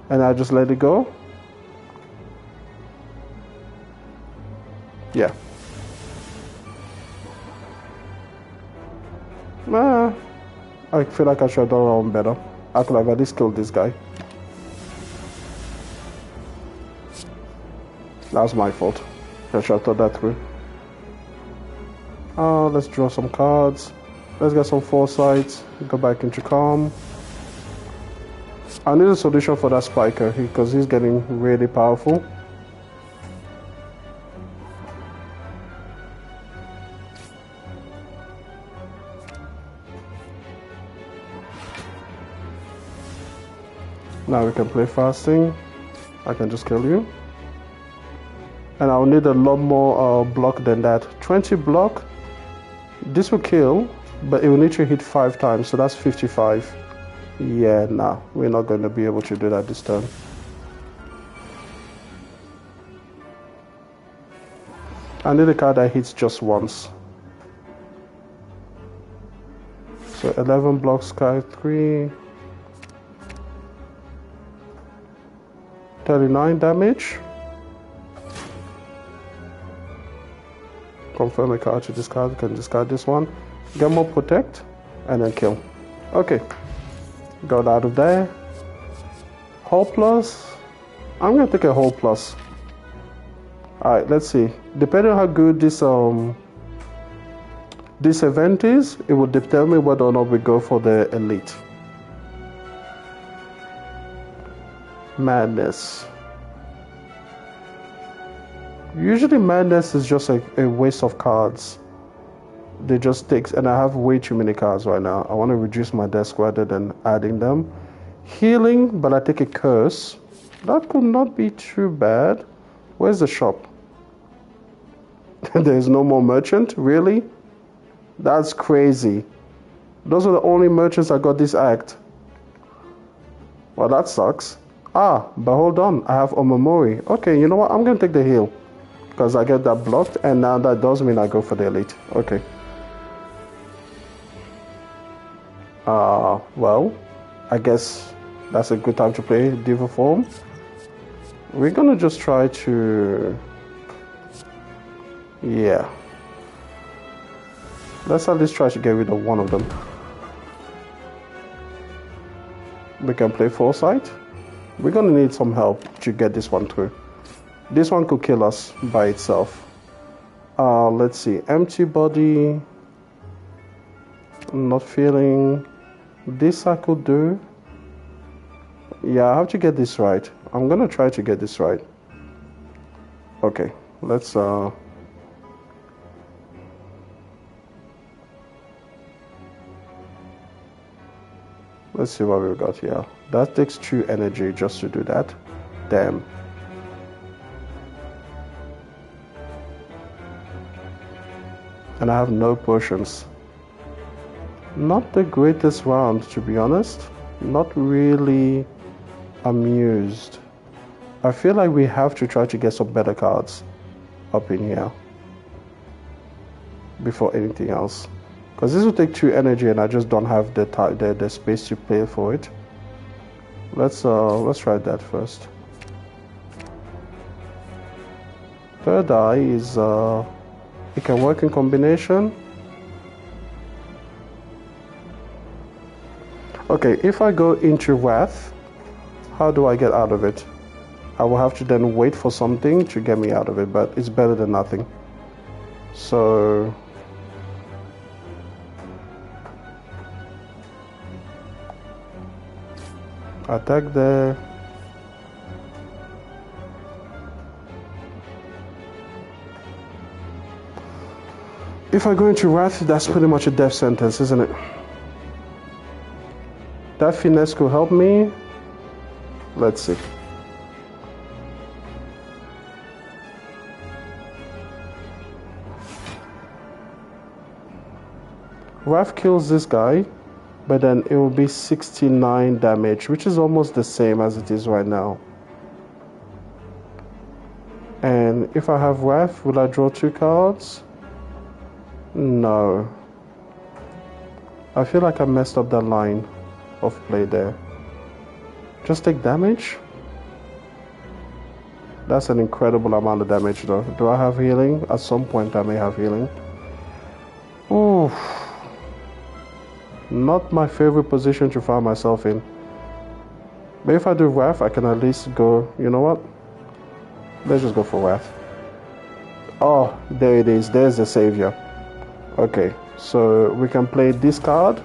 And I just let it go. Yeah. I feel like I should have done one better. I could have at least killed this guy. That was my fault. I should have thought that through. Let's draw some cards. Let's get some foresight. Go back into calm. I need a solution for that Spire because he's getting really powerful. Now we can play fasting. I can just kill you. And I'll need a lot more block than that. 20 block. This will kill, but it will need to hit 5 times, so that's 55. Yeah, nah, we're not going to be able to do that this turn. I need a card that hits just once. So 11 blocks, sky 3. 39 damage. Confirm a card to discard. Can discard this one. Get more protect and then kill. Okay. Got out of there. Hull plus. I'm gonna take a hull plus. Alright, let's see. Depending on how good this event is, it will determine whether or not we go for the elite. Madness. Usually madness is just a waste of cards. They just take, and I have way too many cards right now. I want to reduce my desk rather than adding them. Healing, but I take a curse. That could not be too bad. Where's the shop? There's no more merchant? Really? That's crazy. Those are the only merchants that got this act. Well, that sucks. Ah, but hold on. I have Omamori. Okay, you know what? I'm going to take the heal. Because I get that blocked, and now that does mean I go for the elite. Okay. Well, I guess that's a good time to play Diva form. We're gonna just try to... Yeah. Let's at least try to get rid of one of them. We can play Foresight. We're gonna need some help to get this one through. This one could kill us by itself. Let's see. Empty body. I'm not feeling. This I could do. Yeah, I have to get this right. I'm gonna try to get this right. Okay, let's see what we've got here. That takes 2 energy just to do that. Damn. And I have no potions. Not the greatest round, to be honest. Not really amused. I feel like we have to try to get some better cards up in here before anything else. Because this will take 2 energy and I just don't have the space to pay for it. Let's try that first. Third eye is it can work in combination. Okay, if I go into Wrath, how do I get out of it? I will have to then wait for something to get me out of it, but it's better than nothing. So attack there. If I go into Wrath, that's pretty much a death sentence, isn't it? That finesse could help me. Let's see. Wrath kills this guy, but then it will be 69 damage, which is almost the same as it is right now. And if I have Wrath, will I draw 2 cards? No. I feel like I messed up that line of play there. Just take damage? That's an incredible amount of damage though. Do I have healing? At some point I may have healing. Oof. Not my favorite position to find myself in. But if I do Wrath, I can at least go, you know what? Let's just go for Wrath. Oh, there it is. There's the savior. Okay, so we can play this card,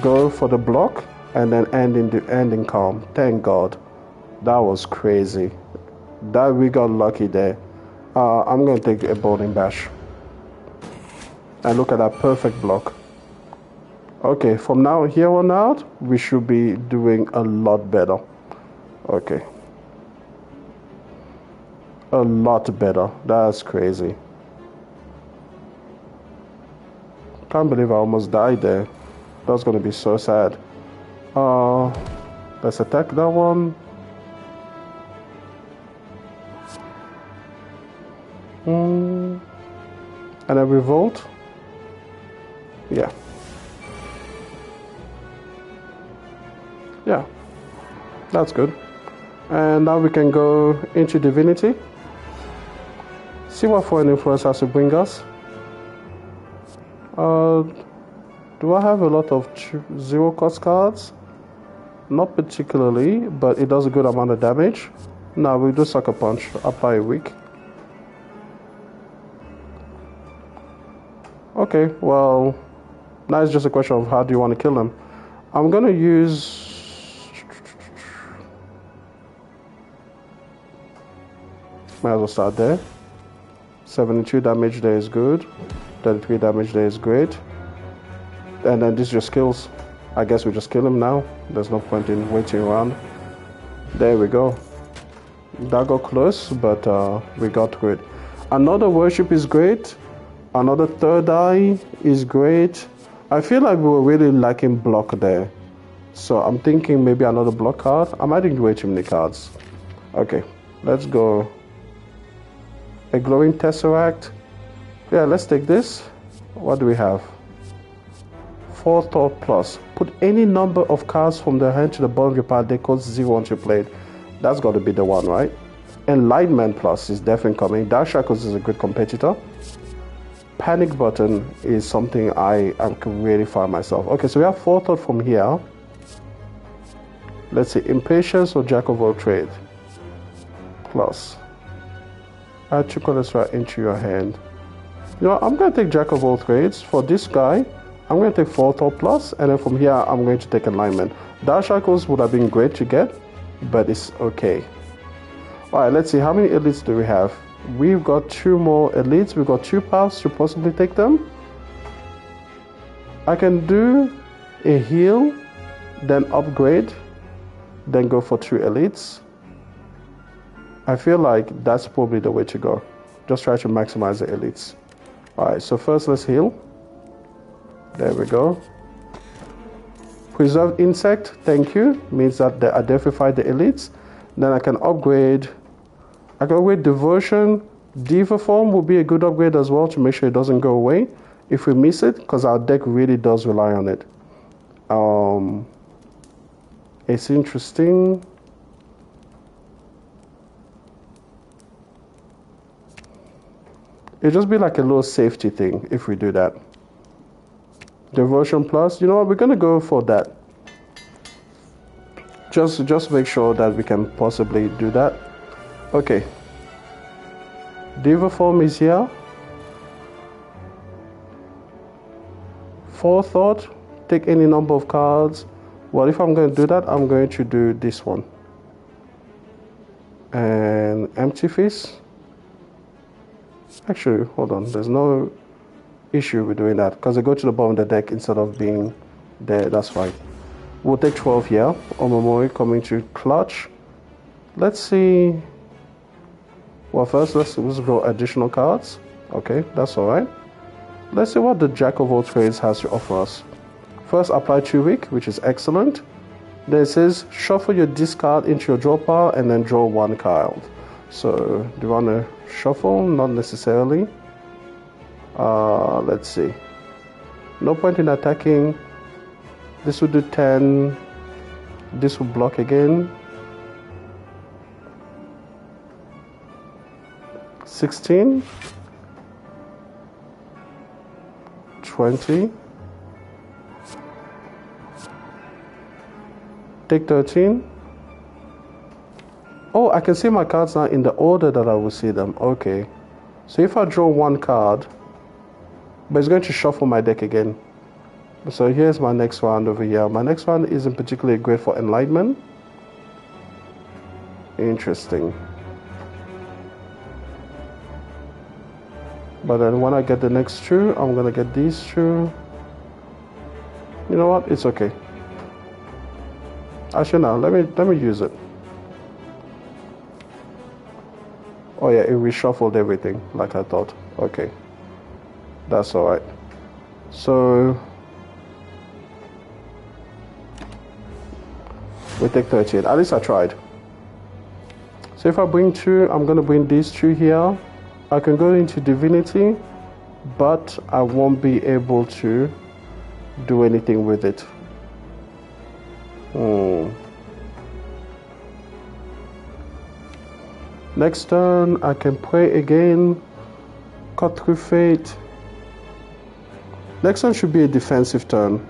go for the block, and then end in calm. Thank God. That was crazy. That we got lucky there. I'm going to take a Bowling Bash. And look at that perfect block. Okay, from now here on out, we should be doing a lot better. Okay. A lot better. That's crazy. Can't believe I almost died there. That's gonna be so sad. Let's attack that one. And then revolt. Yeah. Yeah. That's good. And now we can go into Divinity. See what Foreign Influence has to bring us. Do I have a lot of 0 cost cards? Not particularly, but it does a good amount of damage. Now we do Sucker Punch, apply a weak. Okay, well, now it's just a question of how do you want to kill them. I'm gonna use... Might as well start there. 72 damage there is good. 33 damage there is great. And then this just kills. I guess we just kill him now. There's no point in waiting around. There we go. That got close, but we got through it. Another worship is great. Another third eye is great. I feel like we were really lacking block there. So I'm thinking maybe another block card. I might need way too many cards. Okay, let's go. A glowing tesseract. Yeah, let's take this. What do we have? 4 thought plus. Put any number of cards from the hand to the bottom of your pile. They cost 0 once you play it. That's got to be the one, right? Enlightenment plus is definitely coming. Dark Shackles is a good competitor. Panic Button is something I can really find myself. Okay, so we have 4 thought from here. Let's see, Impatience or Jack of all trade. Plus. Add 2 colors right into your hand. You know, I'm going to take Jack of all trades. For this guy, I'm going to take Forethought Plus, and then from here I'm going to take Alignment. Dark Shackles would have been great to get, but it's okay. Alright, let's see, how many elites do we have? We've got 2 more elites. We've got 2 paths to possibly take them. I can do a heal, then upgrade, then go for 2 elites. I feel like that's probably the way to go. Just try to maximize the elites. Alright, so first let's heal. There we go. Preserved Insect, thank you. Means that they identify the elites. Then I can upgrade. I can upgrade Devotion. Diva Form will be a good upgrade as well to make sure it doesn't go away if we miss it, because our deck really does rely on it. It's interesting. It'll just be like a little safety thing if we do that. Devotion Plus, you know what, we're gonna go for that. Just make sure that we can possibly do that. Okay. Diva Form is here. Forethought, take any number of cards. Well, if I'm going to do that, I'm going to do this one. And Empty Face. Actually, hold on, there's no issue with doing that because they go to the bottom of the deck instead of being there. That's fine. We'll take 12 here. Omamori coming to clutch. Let's see. Well, first let's go additional cards. Okay, that's all right. Let's see what the Jack of all trades has to offer us. First, apply 2 week, which is excellent. Then it says shuffle your discard into your draw pile and then draw 1 card. So do you want to shuffle? Not necessarily. Let's see. No point in attacking. This will do 10. This will block again. 16. 20. Take 13. Oh, I can see my cards now in the order that I will see them. Okay. So if I draw 1 card, but it's going to shuffle my deck again. So here's my next round over here. My next round isn't particularly great for Enlightenment. Interesting. But then when I get the next 2, I'm going to get these 2. You know what? It's okay. Actually, now let me use it. Oh yeah, it reshuffled everything like I thought. Okay, that's all right. So we take 13. At least I tried. So if I bring 2, I'm gonna bring these 2 here. I can go into Divinity, but I won't be able to do anything with it. Next turn, I can pray again, cut through fate. Next turn should be a defensive turn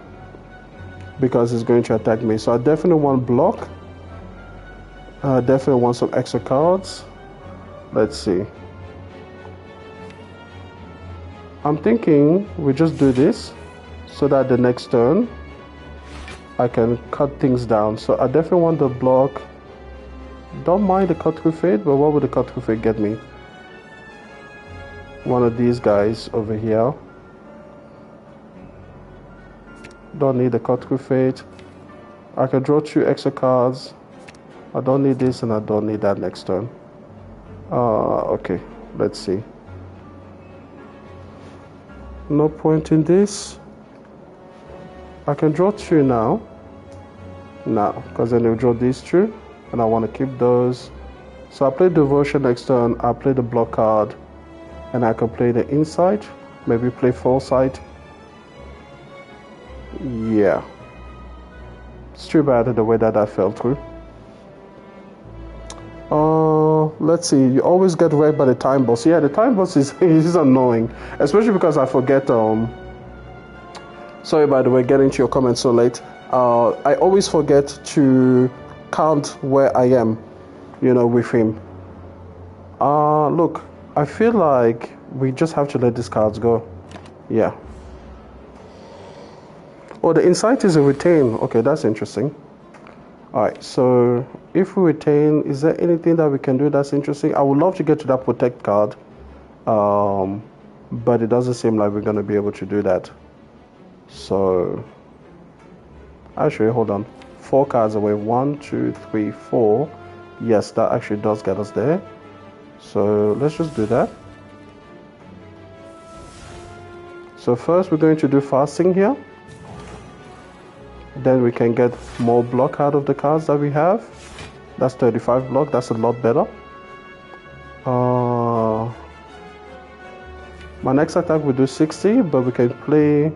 because it's going to attack me. So I definitely want block. I definitely want some extra cards. Let's see. I'm thinking we just do this so that the next turn I can cut things down. So I definitely want the block. Don't mind the cut through fate, but what would the cut through fate get me? One of these guys over here. Don't need the cut through fate. I can draw 2 extra cards. I don't need this and I don't need that next turn. Okay, let's see. No point in this. I can draw 2 now. Now, because then they'll draw these 2. And I want to keep those. So I play Devotion next turn. I play the block card. And I can play the Insight. Maybe play Foresight. Yeah. It's too bad the way that fell through. Let's see. You always get wrecked by the time boss. Yeah, the time boss is annoying. Especially because I forget. Sorry, by the way, getting to your comments so late. I always forget to count where I am, with him. Look, I feel like we just have to let these cards go. Yeah. Oh, the insight is a retain. Okay, that's interesting. Alright, so if we retain, is there anything that we can do that's interesting? I would love to get to that protect card, but it doesn't seem like we're going to be able to do that. So, actually, hold on. 4 cards away. 1, 2, 3, 4. Yes, that actually does get us there. So, let's just do that. So first we're going to do fasting here. Then we can get more block out of the cards that we have. That's 35 block. That's a lot better. My next attack will do 60, but we can play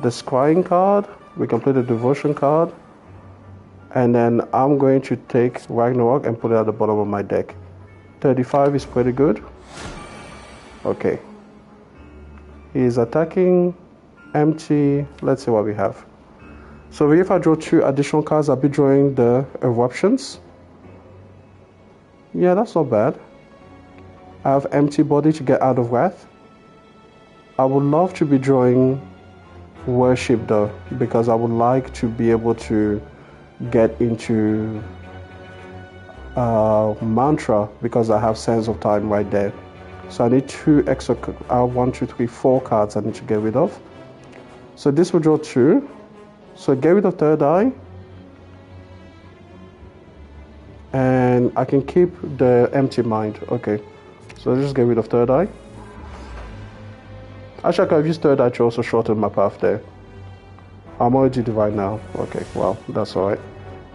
the scrying card. We can play the devotion card. And then I'm going to take Ragnarok and put it at the bottom of my deck. 35 is pretty good. Okay. He is attacking empty. Let's see what we have. So if I draw 2 additional cards, I'll be drawing the eruptions. Yeah, that's not bad. I have empty body to get out of wrath. I would love to be drawing worship though, because I would like to be able to get into mantra, because I have sense of time right there. So I need 2 extra. I have 1, 2, 3, 4 cards I need to get rid of. So this will draw 2. So get rid of third eye, and I can keep the empty mind. Okay, so just get rid of third eye. Actually, I could have used third eye to also shorten my path there. I'm already divine now. Okay, well, that's alright.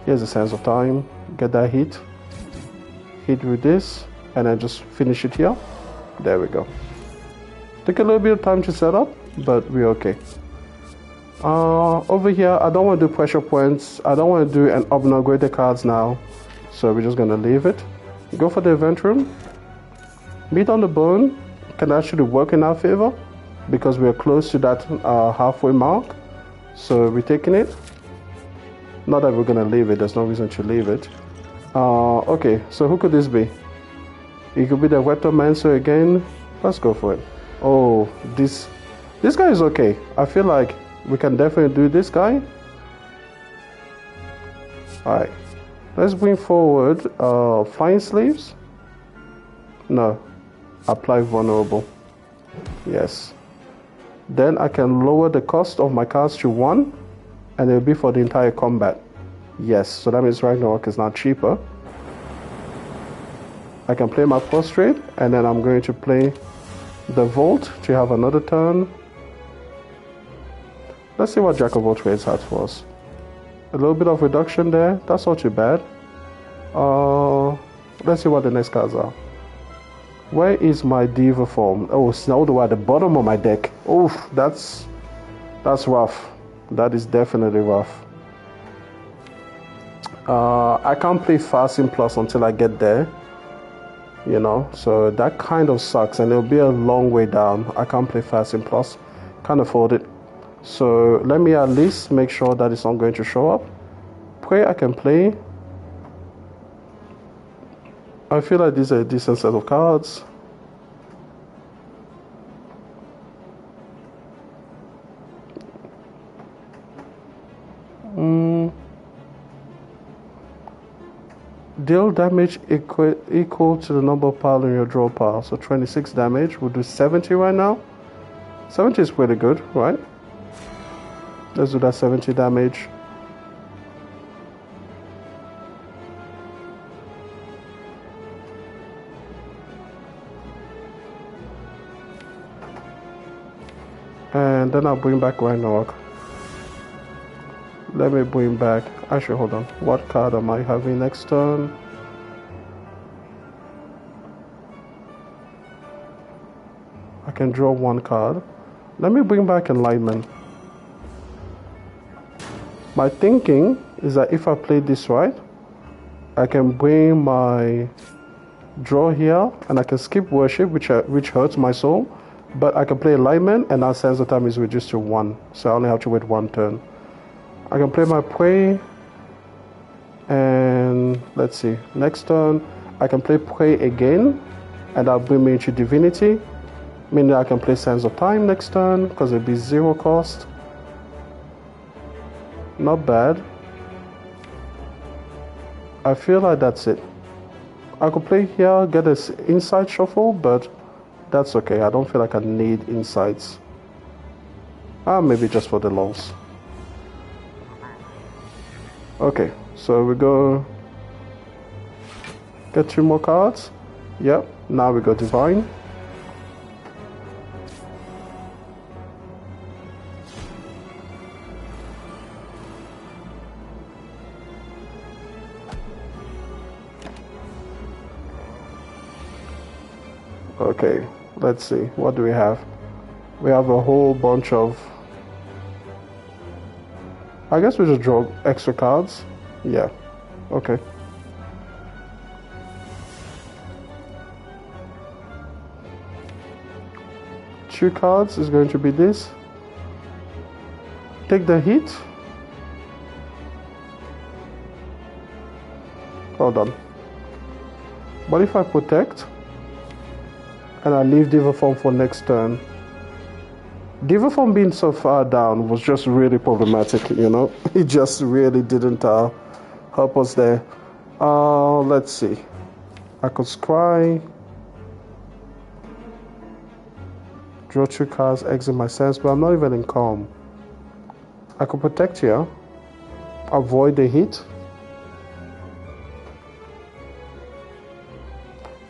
Here's the sense of time. Get that hit with this, and then just finish it here. There we go. Take a little bit of time to set up, but we're okay. Over here, I don't want to do pressure points. I don't want to do an upgraded cards now, so we're just going to leave it. Go for the event room. Meat on the bone can actually work in our favor because we're close to that halfway mark, so we're taking it. Not that we're going to leave it, there's no reason to leave it. Okay, so who could this be? It could be the Weptomancer again. Let's go for it. Oh, this guy is okay. I feel like we can definitely do this guy. Alright, let's bring forward Flying Sleeves. No, apply vulnerable. Yes. Then I can lower the cost of my cards to 1, and it will be for the entire combat. Yes, so that means Ragnarok is now cheaper. I can play my Prostrate, and then I'm going to play the Volt to have another turn. Let's see what Jack of all trades has for us. A little bit of reduction there. That's not too bad. Let's see what the next cards are. Where is my Diva form? Oh, it's now at the bottom of my deck. Oof, that's rough. That is definitely rough. I can't play Fasting Plus until I get there. You know, so that kind of sucks, and it'll be a long way down. I can't play Fasting Plus. Can't afford it. So let me at least make sure that it's not going to show up. Pray I can play. I feel like these are a decent set of cards. Deal damage equal to the number of pile in your draw pile. So 26 damage. We'll do 70 right now. 70 is pretty good, right? Let's do that 70 damage. And then I'll bring back Ragnarok. Let me bring back... Actually, hold on. What card am I having next turn? I can draw 1 card. Let me bring back Enlightenment. My thinking is that if I play this right, I can bring my draw here, and I can skip Worship, which hurts my soul, but I can play Alignment, and our sense of time is reduced to 1, so I only have to wait 1 turn. I can play my Prey, and let's see, next turn I can play Prey again, and that'll bring me into Divinity, meaning I can play Sense of Time next turn, because it'll be 0 cost. Not bad. I feel like that's it. I could play here, get this inside shuffle, but that's okay. I don't feel like I need insights. Maybe just for the lulz. Okay, so we go get 2 more cards. Yep, now we go divine. Okay, let's see. What do we have? We have a whole bunch of... I guess we just draw extra cards. Yeah, okay. Two cards is going to be this. Take the hit. Hold on. But if I protect and I leave Diva Form for next turn, Diva Form being so far down was just really problematic, you know. It just really didn't help us there. Let's see. I could scry, draw 2 cards, exit my sense, but I'm not even in calm. I could protect here, avoid the hit.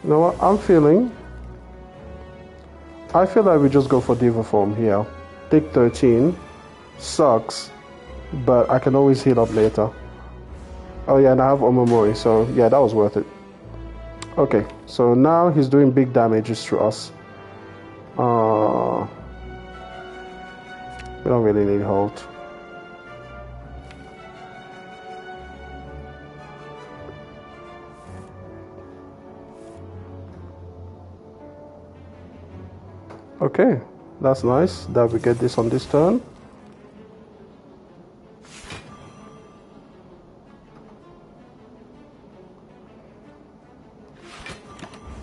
You know what I'm feeling? I feel like we just go for Diva Form here. Take 13. Sucks, but I can always heal up later. Oh yeah, and I have Omamori, so yeah, that was worth it. Okay, so now he's doing big damages to us. We don't really need hold. Okay, that's nice that we get this on this turn.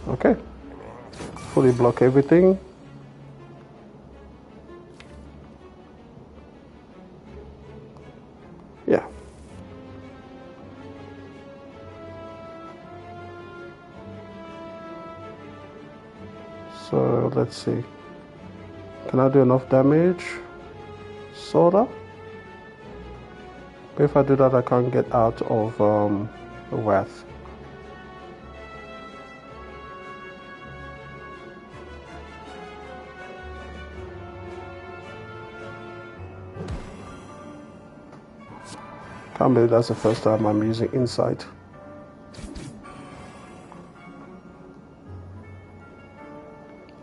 Okay, fully block everything. Yeah. So let's see. Can I do enough damage? Sorta. But if I do that, I can't get out of the Wrath. Can't believe that's the first time I'm using Insight.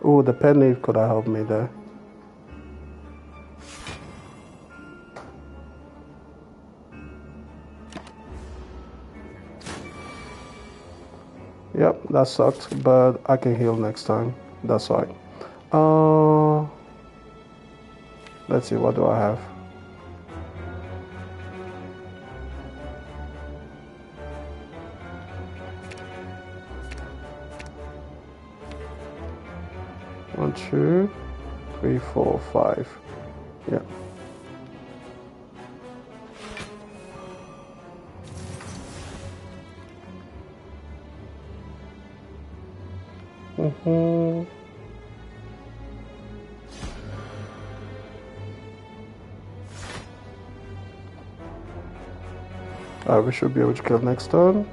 Oh, the penny could have helped me there. Yep, that sucked, but I can heal next time. That's right. Let's see, what do I have? One, 2, 3, 4, 5. Yeah. We should be able to kill next turn.